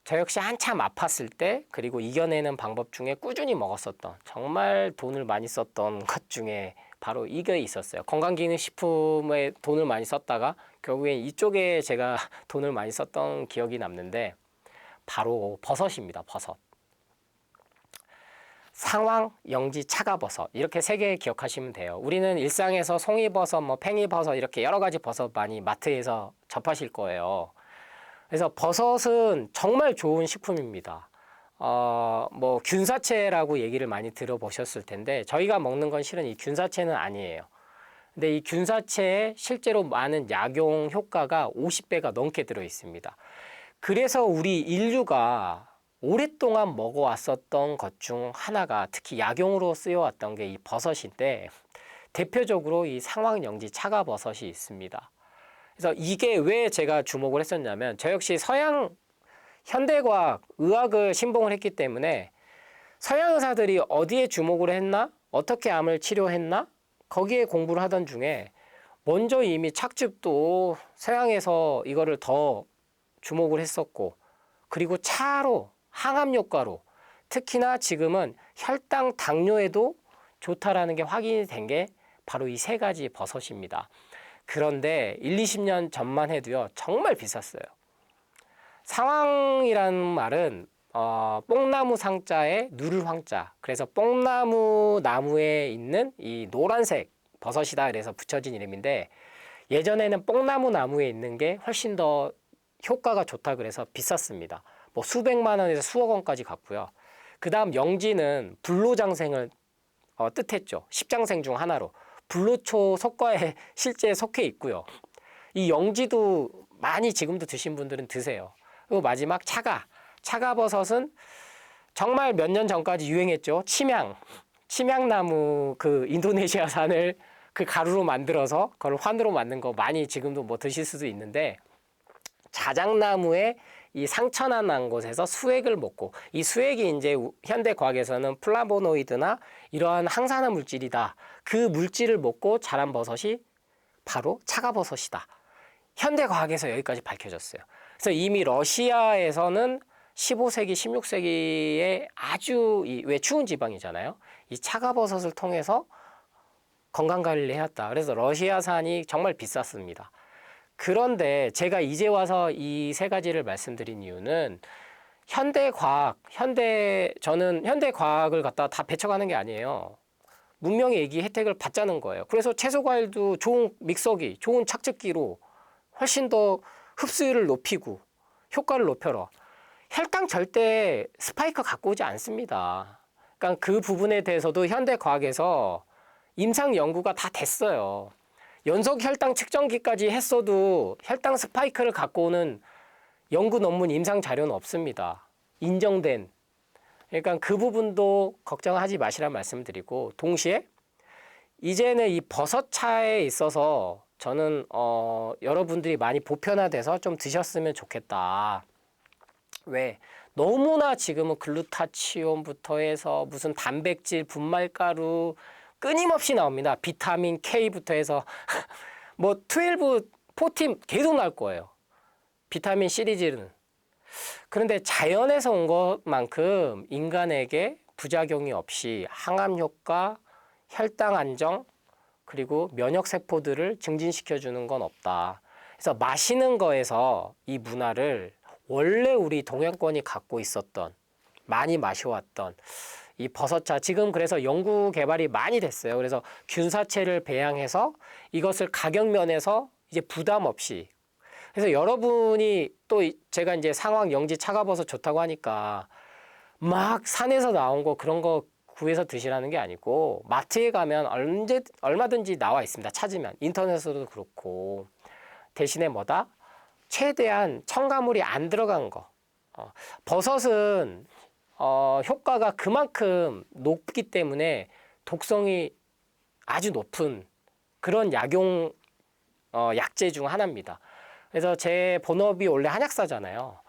저 역시 한참 아팠을 때 그리고 이겨내는 방법 중에 꾸준히 먹었었던 정말 돈을 많이 썼던 것 중에 바로 이게 있었어요. 건강기능식품에 돈을 많이 썼다가 결국엔 이쪽에 제가 돈을 많이 썼던 기억이 남는데 바로 버섯입니다. 버섯. 상황, 영지, 차가버섯 이렇게 세 개 기억하시면 돼요. 우리는 일상에서 송이버섯, 뭐 팽이버섯 이렇게 여러 가지 버섯 많이 마트에서 접하실 거예요. 그래서 버섯은 정말 좋은 식품입니다. 뭐 균사체라고 얘기를 많이 들어보셨을 텐데 저희가 먹는 건 실은 이 균사체는 아니에요. 근데 이 균사체에 실제로 많은 약용 효과가 50배가 넘게 들어 있습니다. 그래서 우리 인류가 오랫동안 먹어왔었던 것 중 하나가 특히 약용으로 쓰여왔던 게 이 버섯인데 대표적으로 이 상황영지 차가버섯이 있습니다. 그래서 이게 왜 제가 주목을 했었냐면 저 역시 서양 현대과학, 의학을 신봉을 했기 때문에 서양 의사들이 어디에 주목을 했나? 어떻게 암을 치료했나? 거기에 공부를 하던 중에 먼저 이미 착즙도 서양에서 이거를 더 주목을 했었고 그리고 차로 항암 효과로 특히나 지금은 혈당 당뇨에도 좋다라는 게 확인이 된 게 바로 이 세 가지 버섯입니다. 그런데 1, 20년 전만 해도요 정말 비쌌어요. 상황이라는 말은 뽕나무 상자에 누를 황자 그래서 뽕나무 나무에 있는 이 노란색 버섯이다 그래서 붙여진 이름인데 예전에는 뽕나무 나무에 있는 게 훨씬 더 효과가 좋다 그래서 비쌌습니다. 뭐 수백만 원에서 수억 원까지 갔고요. 그 다음 영지는 불로장생을 뜻했죠. 십장생 중 하나로. 불로초 석과에 실제 속해 있고요. 이 영지도 많이 지금도 드신 분들은 드세요. 그리고 마지막 차가버섯은 정말 몇 년 전까지 유행했죠. 침향나무 그 인도네시아산을 그 가루로 만들어서 그걸 환으로 만든 거 많이 지금도 뭐 드실 수도 있는데 자작나무에 이 상처나 난 곳에서 수액을 먹고 이 수액이 이제 현대 과학에서는 플라보노이드나 이러한 항산화 물질이다. 그 물질을 먹고 자란 버섯이 바로 차가버섯이다. 현대 과학에서 여기까지 밝혀졌어요. 그래서 이미 러시아에서는 15세기, 16세기에 아주 왜 추운 지방이잖아요. 이 차가버섯을 통해서 건강관리를 해왔다. 그래서 러시아산이 정말 비쌌습니다. 그런데 제가 이제 와서 이 세 가지를 말씀드린 이유는 저는 현대 과학을 갖다 다 배척하는 게 아니에요. 문명의 얘기 혜택을 받자는 거예요. 그래서 채소과일도 좋은 믹서기, 좋은 착즙기로 훨씬 더 흡수율을 높이고 효과를 높여라. 혈당 절대 스파이크 갖고 오지 않습니다. 그러니까 그 부분에 대해서도 현대 과학에서 임상 연구가 다 됐어요. 연속 혈당 측정기까지 했어도 혈당 스파이크를 갖고 오는 연구 논문 임상 자료는 없습니다. 인정된. 그러니까 그 부분도 걱정하지 마시라는 말씀을 드리고 동시에 이제는 이 버섯차에 있어서 저는 여러분들이 많이 보편화돼서 좀 드셨으면 좋겠다. 왜? 너무나 지금은 글루타치온부터 해서 무슨 단백질, 분말가루 끊임없이 나옵니다. 비타민 K부터 해서 뭐 12, 14 계속 나올 거예요. 비타민 시리즈는. 그런데 자연에서 온 것만큼 인간에게 부작용이 없이 항암 효과, 혈당 안정, 그리고 면역 세포들을 증진시켜 주는 건 없다. 그래서 마시는 거에서 이 문화를 원래 우리 동양권이 갖고 있었던, 많이 마셔왔던 이 버섯차, 지금 그래서 연구 개발이 많이 됐어요. 그래서 균사체를 배양해서 이것을 가격 면에서 이제 부담 없이, 그래서 여러분이 또 제가 이제 상황 영지 차가버섯 좋다고 하니까 막 산에서 나온 거 그런 거 구해서 드시라는 게 아니고 마트에 가면 얼마든지 나와 있습니다. 찾으면 인터넷으로도 그렇고, 대신에 뭐다? 최대한 첨가물이 안 들어간 거. 버섯은 효과가 그만큼 높기 때문에 독성이 아주 높은 그런 약용 약재 중 하나입니다. 그래서 제 본업이 원래 한약사잖아요.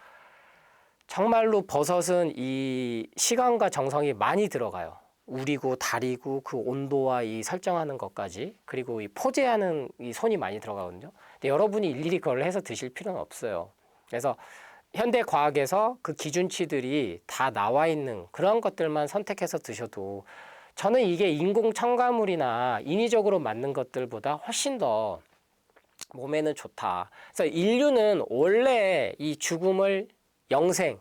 정말로 버섯은 이 시간과 정성이 많이 들어가요. 우리고 다리고 그 온도와 이 설정하는 것까지, 그리고 이 포제하는 이 손이 많이 들어가거든요. 근데 여러분이 일일이 그걸 해서 드실 필요는 없어요. 그래서 현대 과학에서 그 기준치들이 다 나와 있는 그런 것들만 선택해서 드셔도, 저는 이게 인공 첨가물이나 인위적으로 만든 것들보다 훨씬 더 몸에는 좋다. 그래서 인류는 원래 이 죽음을 영생,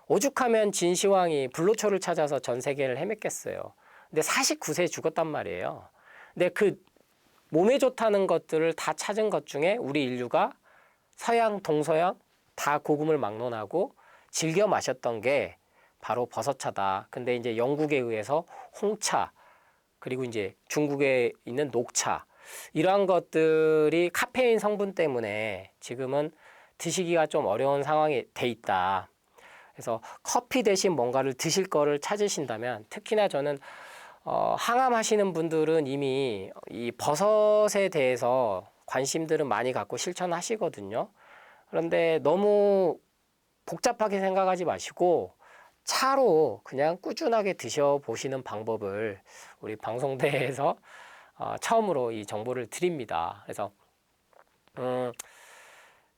오죽하면 진시황이 불로초를 찾아서 전 세계를 헤맸겠어요. 근데 49세에 죽었단 말이에요. 근데 그 몸에 좋다는 것들을 다 찾은 것 중에 우리 인류가 서양, 동서양 다 고금을 막론하고 즐겨 마셨던 게 바로 버섯차다. 근데 이제 영국에 의해서 홍차, 그리고 이제 중국에 있는 녹차, 이러한 것들이 카페인 성분 때문에 지금은 드시기가 좀 어려운 상황이 돼 있다. 그래서 커피 대신 뭔가를 드실 거를 찾으신다면, 특히나 저는 항암하시는 분들은 이미 이 버섯에 대해서 관심들은 많이 갖고 실천하시거든요. 그런데 너무 복잡하게 생각하지 마시고 차로 그냥 꾸준하게 드셔보시는 방법을 우리 방송대에서 처음으로 이 정보를 드립니다. 그래서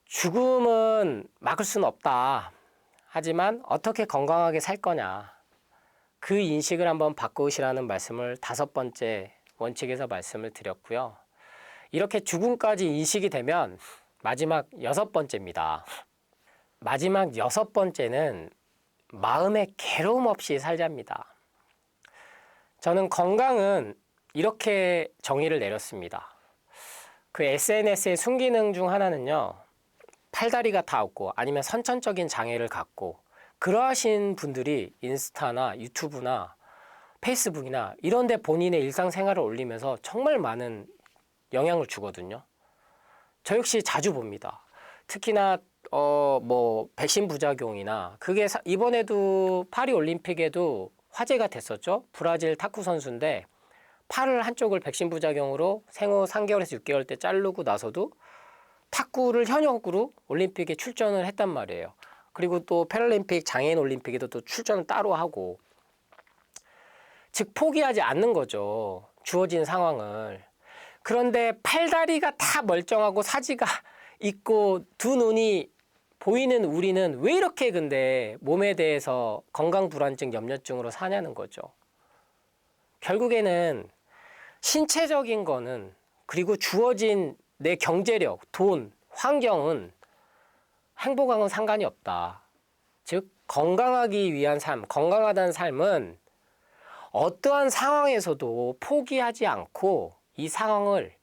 죽음은 막을 수는 없다. 하지만 어떻게 건강하게 살 거냐, 그 인식을 한번 바꾸시라는 말씀을 5번째 원칙에서 말씀을 드렸고요. 이렇게 죽음까지 인식이 되면 마지막 6번째입니다. 마지막 6번째는 마음의 괴로움 없이 살자입니다. 저는 건강은 이렇게 정의를 내렸습니다. 그 SNS의 순기능 중 하나는요, 팔다리가 다 없고 아니면 선천적인 장애를 갖고 그러하신 분들이 인스타나 유튜브나 페이스북이나 이런 데 본인의 일상생활을 올리면서 정말 많은 영향을 주거든요. 저 역시 자주 봅니다. 특히나 뭐 백신 부작용이나, 그게 이번에도 파리 올림픽에도 화제가 됐었죠. 브라질 탁구 선수인데 팔을 한쪽을 백신 부작용으로 생후 3개월에서 6개월 때 자르고 나서도 탁구를 현역으로 올림픽에 출전을 했단 말이에요. 그리고 또 패럴림픽 장애인 올림픽에도 또 출전을 따로 하고, 즉 포기하지 않는 거죠. 주어진 상황을. 그런데 팔다리가 다 멀쩡하고 사지가 있고 두 눈이 보이는 우리는 왜 이렇게 근데 몸에 대해서 건강불안증, 염려증으로 사냐는 거죠. 결국에는 신체적인 거는, 그리고 주어진 내 경제력, 돈, 환경은 행복하고는 상관이 없다. 즉 건강하기 위한 삶, 건강하다는 삶은 어떠한 상황에서도 포기하지 않고 이 상황을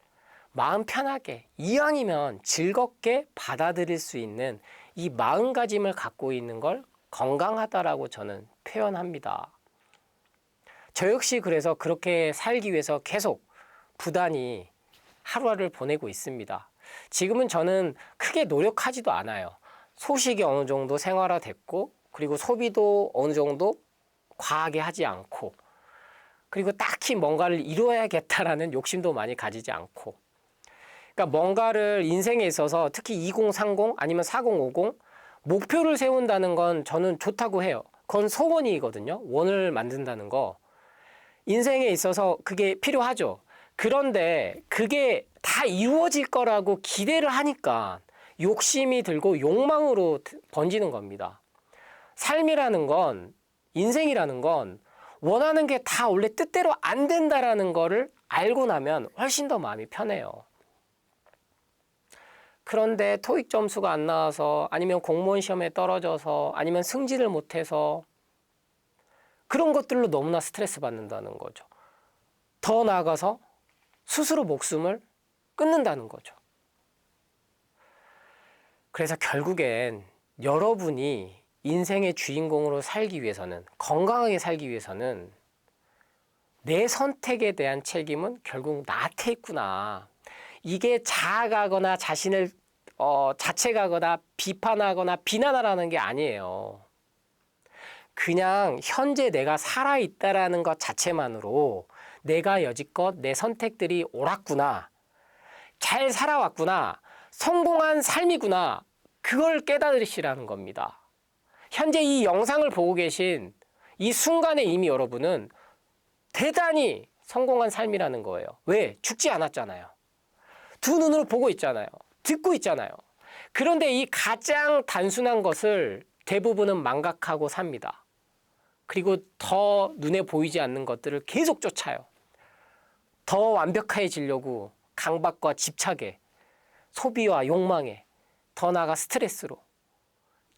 마음 편하게, 이왕이면 즐겁게 받아들일 수 있는 이 마음가짐을 갖고 있는 걸 건강하다라고 저는 표현합니다. 저 역시 그래서 그렇게 살기 위해서 계속 부단히 하루하루를 보내고 있습니다. 지금은 저는 크게 노력하지도 않아요. 소식이 어느 정도 생활화됐고, 그리고 소비도 어느 정도 과하게 하지 않고, 그리고 딱히 뭔가를 이루어야겠다라는 욕심도 많이 가지지 않고, 그러니까 뭔가를 인생에 있어서 특히 2030 아니면 4050 목표를 세운다는 건 저는 좋다고 해요. 그건 소원이거든요. 원을 만든다는 거. 인생에 있어서 그게 필요하죠. 그런데 그게 다 이루어질 거라고 기대를 하니까 욕심이 들고 욕망으로 번지는 겁니다. 삶이라는 건, 인생이라는 건 원하는 게 다 원래 뜻대로 안 된다라는 거를 알고 나면 훨씬 더 마음이 편해요. 그런데 토익 점수가 안 나와서, 아니면 공무원 시험에 떨어져서, 아니면 승진을 못해서 그런 것들로 너무나 스트레스 받는다는 거죠. 더 나아가서 스스로 목숨을 끊는다는 거죠. 그래서 결국엔 여러분이 인생의 주인공으로 살기 위해서는, 건강하게 살기 위해서는 내 선택에 대한 책임은 결국 나한테 있구나. 이게 자학하거나 자신을 자책하거나 비판하거나 비난하라는 게 아니에요. 그냥 현재 내가 살아있다라는 것 자체만으로 내가 여지껏 내 선택들이 옳았구나, 잘 살아왔구나, 성공한 삶이구나, 그걸 깨달으시라는 겁니다. 현재 이 영상을 보고 계신 이 순간에 이미 여러분은 대단히 성공한 삶이라는 거예요. 왜? 죽지 않았잖아요. 두 눈으로 보고 있잖아요. 듣고 있잖아요. 그런데 이 가장 단순한 것을 대부분은 망각하고 삽니다. 그리고 더 눈에 보이지 않는 것들을 계속 쫓아요. 더 완벽해지려고 강박과 집착에, 소비와 욕망에, 더 나아가 스트레스로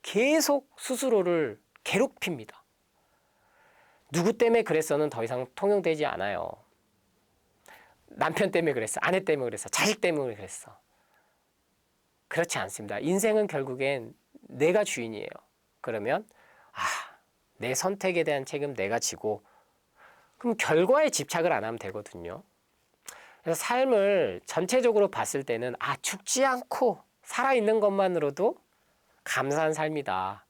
계속 스스로를 괴롭힙니다. 누구 때문에 그랬어는 더 이상 통용되지 않아요. 남편 때문에 그랬어, 아내 때문에 그랬어, 자식 때문에 그랬어. 그렇지 않습니다. 인생은 결국엔 내가 주인이에요. 그러면 내 선택에 대한 책임 내가 지고, 그럼 결과에 집착을 안 하면 되거든요. 그래서 삶을 전체적으로 봤을 때는 죽지 않고 살아있는 것만으로도 감사한 삶이다.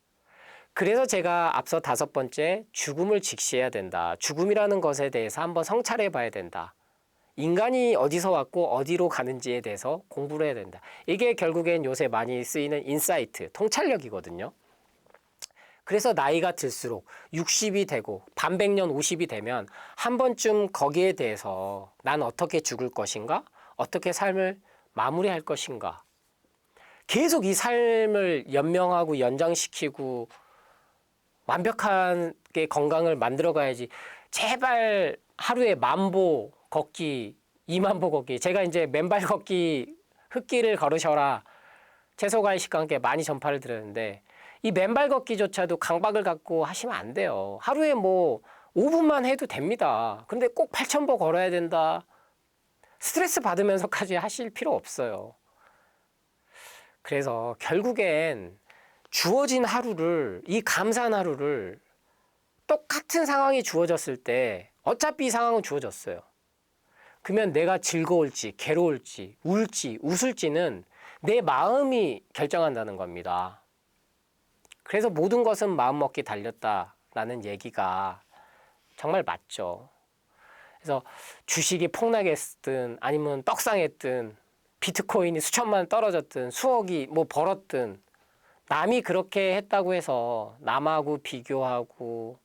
그래서 제가 앞서 5번째, 죽음을 직시해야 된다. 죽음이라는 것에 대해서 한번 성찰해 봐야 된다. 인간이 어디서 왔고 어디로 가는지에 대해서 공부를 해야 된다. 이게 결국엔 요새 많이 쓰이는 인사이트, 통찰력이거든요. 그래서 나이가 들수록 60이 되고 반백년 50이 되면 한 번쯤 거기에 대해서 난 어떻게 죽을 것인가? 어떻게 삶을 마무리할 것인가? 계속 이 삶을 연명하고 연장시키고 완벽하게 건강을 만들어 가야지. 제발 하루에 10,000보 걷기, 20,000보 걷기. 제가 이제 맨발 걷기, 흙길을 걸으셔라, 채소과일 식과 함께 많이 전파를 드렸는데, 이 맨발 걷기조차도 강박을 갖고 하시면 안 돼요. 하루에 5분만 해도 됩니다. 근데 꼭 8,000보 걸어야 된다, 스트레스 받으면서까지 하실 필요 없어요. 그래서 결국엔 주어진 하루를, 이 감사한 하루를, 똑같은 상황이 주어졌을 때 어차피 이 상황은 주어졌어요. 그러면 내가 즐거울지 괴로울지 울지 웃을지는 내 마음이 결정한다는 겁니다. 그래서 모든 것은 마음먹기 달렸다라는 얘기가 정말 맞죠. 그래서 주식이 폭락했든, 아니면 떡상했든, 비트코인이 수천만 원 떨어졌든, 수억이 벌었든, 남이 그렇게 했다고 해서 남하고 비교하고,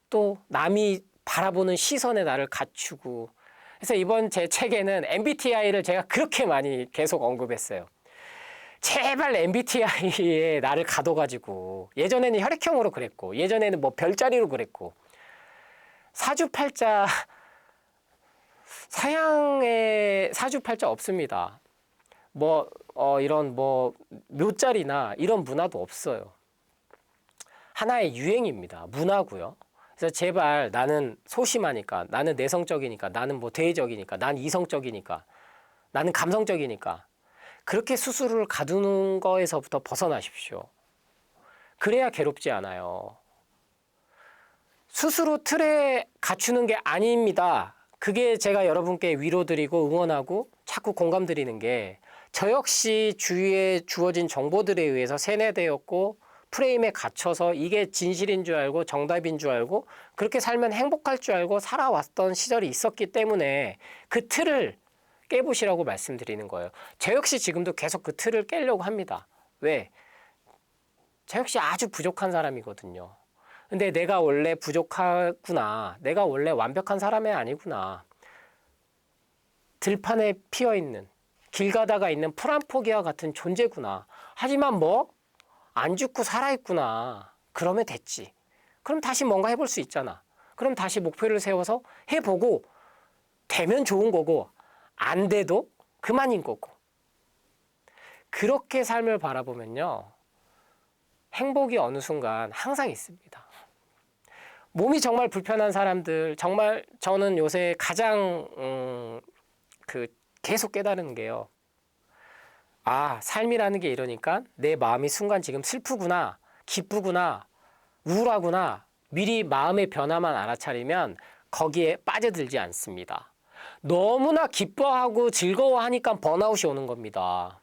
또 남이 바라보는 시선에 나를 갖추고. 그래서 이번 제 책에는 MBTI를 제가 그렇게 많이 계속 언급했어요. 제발 MBTI에 나를 가둬가지고, 예전에는 혈액형으로 그랬고, 예전에는 별자리로 그랬고, 사주팔자, 서양에 사주팔자 없습니다. 이런 묘자리나 이런 문화도 없어요. 하나의 유행입니다. 문화고요. 그래서 제발, 나는 소심하니까, 나는 내성적이니까, 나는 대외적이니까, 나는 이성적이니까, 나는 감성적이니까, 그렇게 스스로를 가두는 거에서부터 벗어나십시오. 그래야 괴롭지 않아요. 스스로 틀에 갖추는 게 아닙니다. 그게 제가 여러분께 위로드리고 응원하고 자꾸 공감드리는 게, 저 역시 주위에 주어진 정보들에 의해서 세뇌되었고 프레임에 갇혀서 이게 진실인 줄 알고 정답인 줄 알고 그렇게 살면 행복할 줄 알고 살아왔던 시절이 있었기 때문에 그 틀을 깨보시라고 말씀드리는 거예요. 저 역시 지금도 계속 그 틀을 깨려고 합니다. 왜? 저 역시 아주 부족한 사람이거든요. 근데 내가 원래 부족하구나. 내가 원래 완벽한 사람이 아니구나. 들판에 피어있는, 길 가다가 있는 풀 한 포기와 같은 존재구나. 하지만 뭐 안 죽고 살아있구나. 그러면 됐지. 그럼 다시 뭔가 해볼 수 있잖아. 그럼 다시 목표를 세워서 해보고 되면 좋은 거고 안 돼도 그만인 거고. 그렇게 삶을 바라보면요. 행복이 어느 순간 항상 있습니다. 몸이 정말 불편한 사람들, 정말 저는 요새 가장 계속 깨달은 게요. 아, 삶이라는 게 이러니까 내 마음이 순간 지금 슬프구나, 기쁘구나, 우울하구나. 미리 마음의 변화만 알아차리면 거기에 빠져들지 않습니다. 너무나 기뻐하고 즐거워하니까 번아웃이 오는 겁니다.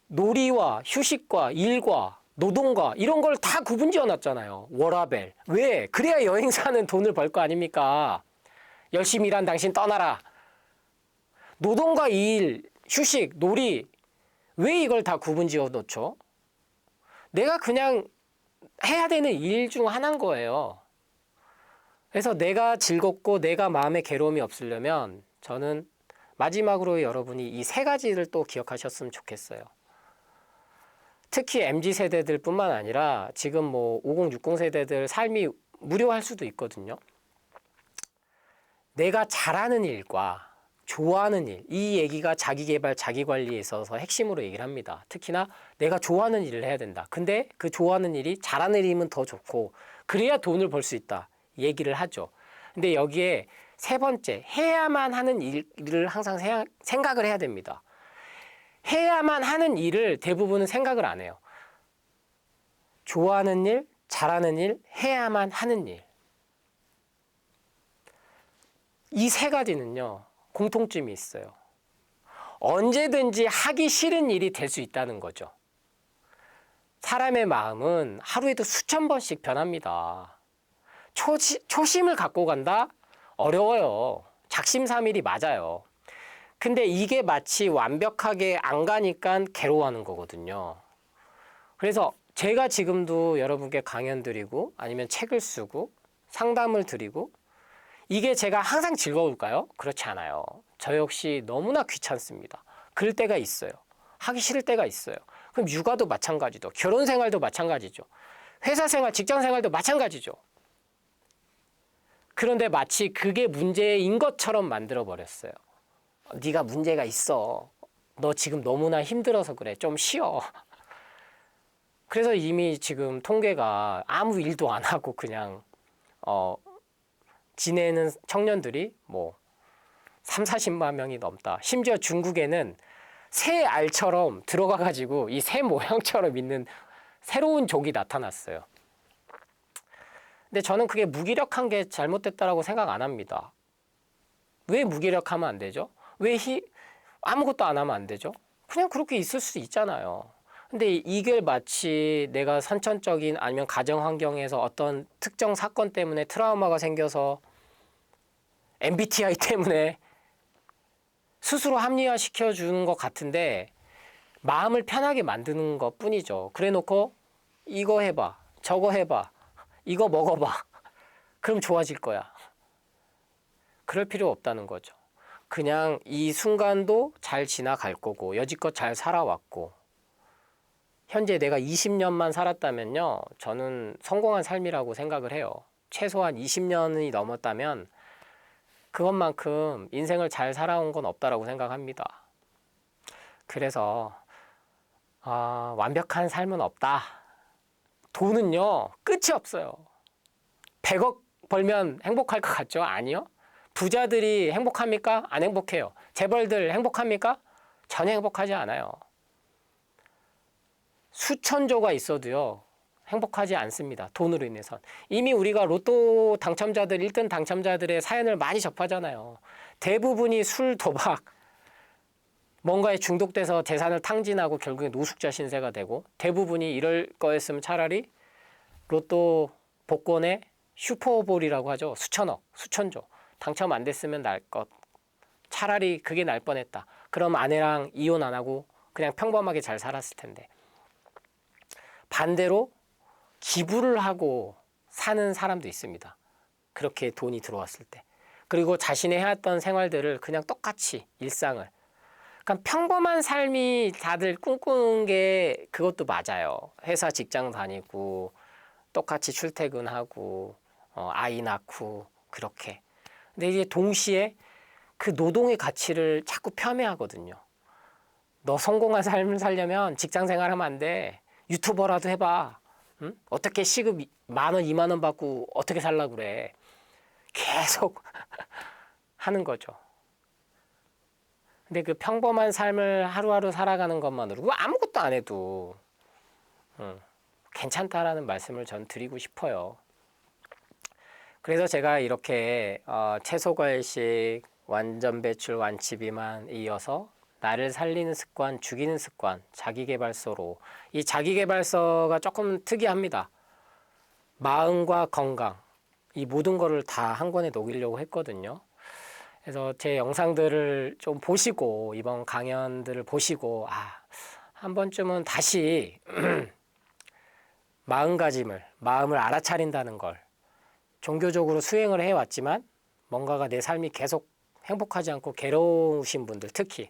놀이와 휴식과 일과 노동과 이런 걸 다 구분 지어 놨잖아요. 워라밸. 왜? 그래야 여행사는 돈을 벌 거 아닙니까? 열심히 일한 당신 떠나라. 노동과 일, 휴식, 놀이. 왜 이걸 다 구분 지어 놓죠? 내가 그냥 해야 되는 일 중 하나인 거예요. 그래서 내가 즐겁고 내가 마음에 괴로움이 없으려면 저는 마지막으로 여러분이 이 세 가지를 또 기억하셨으면 좋겠어요. 특히 MZ세대들 뿐만 아니라 지금 뭐 5060 세대들 삶이 무료할 수도 있거든요. 내가 잘하는 일과 좋아하는 일, 이 얘기가 자기계발, 자기관리에 있어서 핵심으로 얘기를 합니다. 특히나 내가 좋아하는 일을 해야 된다. 근데 그 좋아하는 일이 잘하는 일이면 더 좋고 그래야 돈을 벌 수 있다. 얘기를 하죠. 근데 여기에 세 번째, 해야만 하는 일을 항상 생각을 해야 됩니다. 해야만 하는 일을 대부분은 생각을 안 해요. 좋아하는 일, 잘하는 일, 해야만 하는 일. 이 세 가지는요, 공통점이 있어요. 언제든지 하기 싫은 일이 될 수 있다는 거죠. 사람의 마음은 하루에도 수천 번씩 변합니다. 초심을 갖고 간다? 어려워요. 작심삼일이 맞아요. 근데 이게 마치 완벽하게 안 가니까 괴로워하는 거거든요. 그래서 제가 지금도 여러분께 강연 드리고 아니면 책을 쓰고 상담을 드리고 이게 제가 항상 즐거울까요? 그렇지 않아요. 저 역시 너무나 귀찮습니다. 그럴 때가 있어요. 하기 싫을 때가 있어요. 그럼 육아도 마찬가지죠. 결혼 생활도 마찬가지죠. 회사 생활, 직장 생활도 마찬가지죠. 그런데 마치 그게 문제인 것처럼 만들어 버렸어요. 네가 문제가 있어. 너 지금 너무나 힘들어서 그래. 좀 쉬어. 그래서 이미 지금 통계가 아무 일도 안 하고 그냥 지내는 청년들이 뭐 3, 40만 명이 넘다. 심지어 중국에는 새 알처럼 들어가가지고 이 새 모양처럼 있는 새로운 족이 나타났어요. 근데 저는 그게 무기력한 게 잘못됐다라고 생각 안 합니다. 왜 무기력하면 안 되죠? 왜 아무것도 안 하면 안 되죠? 그냥 그렇게 있을 수 있잖아요. 근데 이게 마치 내가 선천적인 아니면 가정 환경에서 어떤 특정 사건 때문에 트라우마가 생겨서 MBTI 때문에 스스로 합리화시켜 주는 것 같은데 마음을 편하게 만드는 것 뿐이죠. 그래 놓고 이거 해봐, 저거 해봐, 이거 먹어봐. 그럼 좋아질 거야. 그럴 필요 없다는 거죠. 그냥 이 순간도 잘 지나갈 거고 여지껏 잘 살아왔고 현재 내가 20년만 살았다면요. 저는 성공한 삶이라고 생각을 해요. 최소한 20년이 넘었다면 그것만큼 인생을 잘 살아온 건 없다라고 생각합니다. 그래서 완벽한 삶은 없다. 돈은요. 끝이 없어요. 100억 벌면 행복할 것 같죠? 아니요. 부자들이 행복합니까? 안 행복해요. 재벌들 행복합니까? 전혀 행복하지 않아요. 수천조가 있어도요. 행복하지 않습니다. 돈으로 인해서. 이미 우리가 로또 당첨자들, 1등 당첨자들의 사연을 많이 접하잖아요. 대부분이 술, 도박, 뭔가에 중독돼서 재산을 탕진하고 결국에 노숙자 신세가 되고 대부분이 이럴 거였으면 차라리 로또 복권에 슈퍼볼이라고 하죠. 수천억, 수천조. 당첨 안 됐으면 날 것. 차라리 그게 날 뻔했다. 그럼 아내랑 이혼 안 하고 그냥 평범하게 잘 살았을 텐데. 반대로 기부를 하고 사는 사람도 있습니다. 그렇게 돈이 들어왔을 때. 그리고 자신이 해왔던 생활들을 그냥 똑같이 일상을. 그러니까 평범한 삶이 다들 꿈꾸는 게 그것도 맞아요. 회사 직장 다니고 똑같이 출퇴근하고 아이 낳고 그렇게. 근데 이제 동시에 그 노동의 가치를 자꾸 폄훼하거든요. 너 성공한 삶을 살려면 직장 생활하면 안 돼. 유튜버라도 해봐. 응? 어떻게 시급 10,000원, 20,000원 받고 어떻게 살라고 그래. 계속 하는 거죠. 근데 그 평범한 삶을 하루하루 살아가는 것만으로 그거 아무것도 안 해도 괜찮다라는 말씀을 전 드리고 싶어요. 그래서 제가 이렇게 채소과일식, 완전 배출, 완치 비만 이어서 나를 살리는 습관, 죽이는 습관, 자기계발서로 이 자기계발서가 조금 특이합니다. 마음과 건강 이 모든 거를 다 한 권에 녹이려고 했거든요. 그래서 제 영상들을 좀 보시고 이번 강연들을 보시고 한 번쯤은 다시 마음을 알아차린다는 걸 종교적으로 수행을 해왔지만 뭔가가 내 삶이 계속 행복하지 않고 괴로우신 분들 특히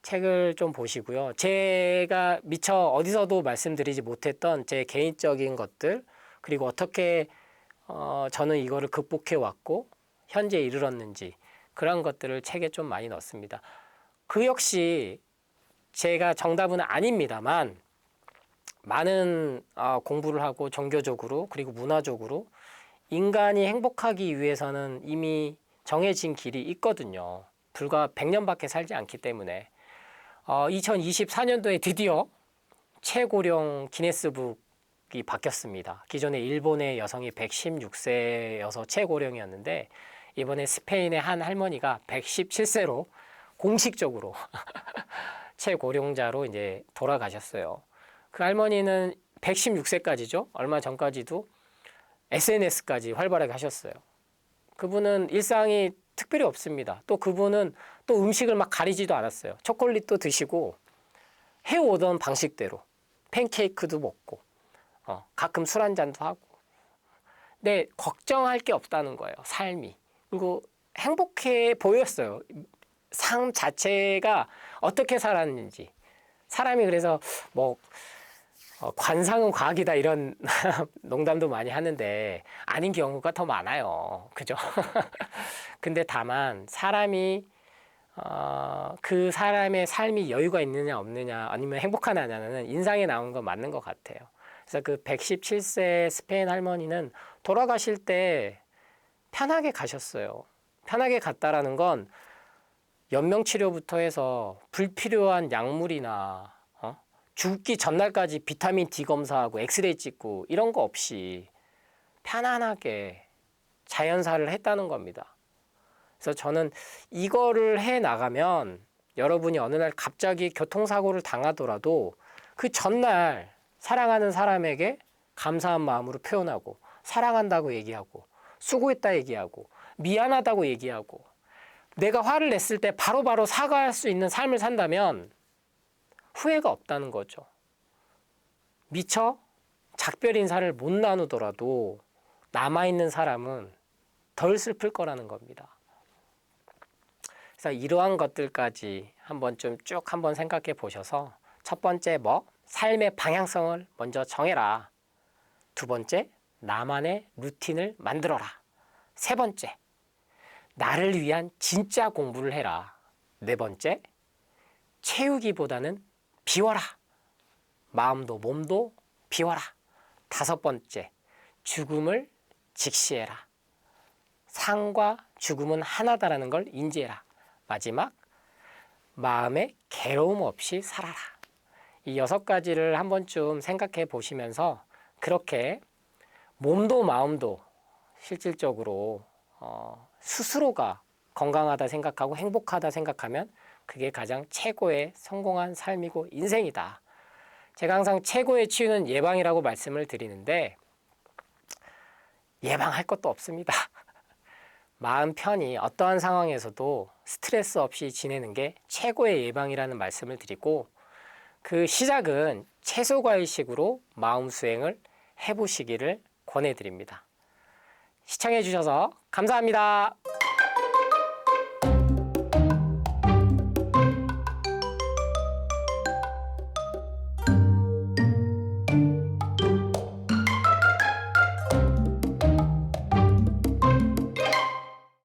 책을 좀 보시고요. 제가 미처 어디서도 말씀드리지 못했던 제 개인적인 것들 그리고 어떻게 저는 이거를 극복해 왔고 현재 이르렀는지 그런 것들을 책에 좀 많이 넣습니다. 그 역시 제가 정답은 아닙니다만 많은 공부를 하고 종교적으로 그리고 문화적으로 인간이 행복하기 위해서는 이미 정해진 길이 있거든요. 불과 100년밖에 살지 않기 때문에 2024년도에 드디어 최고령 기네스북이 바뀌었습니다. 기존에 일본의 여성이 116세여서 최고령이었는데 이번에 스페인의 한 할머니가 117세로 공식적으로 최고령자로 이제 돌아가셨어요. 그 할머니는 116세까지죠. 얼마 전까지도 SNS까지 활발하게 하셨어요. 그분은 일상이 특별히 없습니다. 또 그분은 또 음식을 막 가리지도 않았어요. 초콜릿도 드시고 해오던 방식대로 팬케이크도 먹고 가끔 술 한 잔도 하고. 근데 걱정할 게 없다는 거예요. 삶이. 그리고 행복해 보였어요. 삶 자체가 어떻게 살았는지. 사람이 그래서 뭐 관상은 과학이다 이런 농담도 많이 하는데 아닌 경우가 더 많아요. 그죠? 근데 다만 사람이 그 사람의 삶이 여유가 있느냐 없느냐 아니면 행복하냐는 인상에 나온 건 맞는 것 같아요. 그래서 그 117세 스페인 할머니는 돌아가실 때 편하게 가셨어요. 편하게 갔다라는 건 연명치료부터 해서 불필요한 약물이나 죽기 전날까지 비타민 D 검사하고 엑스레이 찍고 이런 거 없이 편안하게 자연사를 했다는 겁니다. 그래서 저는 이거를 해 나가면 여러분이 어느 날 갑자기 교통사고를 당하더라도 그 전날 사랑하는 사람에게 감사한 마음으로 표현하고 사랑한다고 얘기하고 수고했다 얘기하고 미안하다고 얘기하고 내가 화를 냈을 때 바로바로 사과할 수 있는 삶을 산다면 후회가 없다는 거죠. 미처 작별 인사를 못 나누더라도 남아있는 사람은 덜 슬플 거라는 겁니다. 그래서 이러한 것들까지 한번 좀 쭉 한번 생각해 보셔서 첫 번째 삶의 방향성을 먼저 정해라. 두 번째, 나만의 루틴을 만들어라. 세 번째, 나를 위한 진짜 공부를 해라. 네 번째, 채우기보다는 비워라. 마음도 몸도 비워라. 다섯 번째, 죽음을 직시해라. 삶과 죽음은 하나다라는 걸 인지해라. 마지막, 마음의 괴로움 없이 살아라. 이 6가지를 한 번쯤 생각해 보시면서 그렇게 몸도 마음도 실질적으로 스스로가 건강하다 생각하고 행복하다 생각하면 그게 가장 최고의 성공한 삶이고 인생이다. 제가 항상 최고의 치유는 예방이라고 말씀을 드리는데 예방할 것도 없습니다. 마음 편히 어떠한 상황에서도 스트레스 없이 지내는 게 최고의 예방이라는 말씀을 드리고 그 시작은 채소과일식으로 마음 수행을 해보시기를 권해드립니다. 시청해주셔서 감사합니다.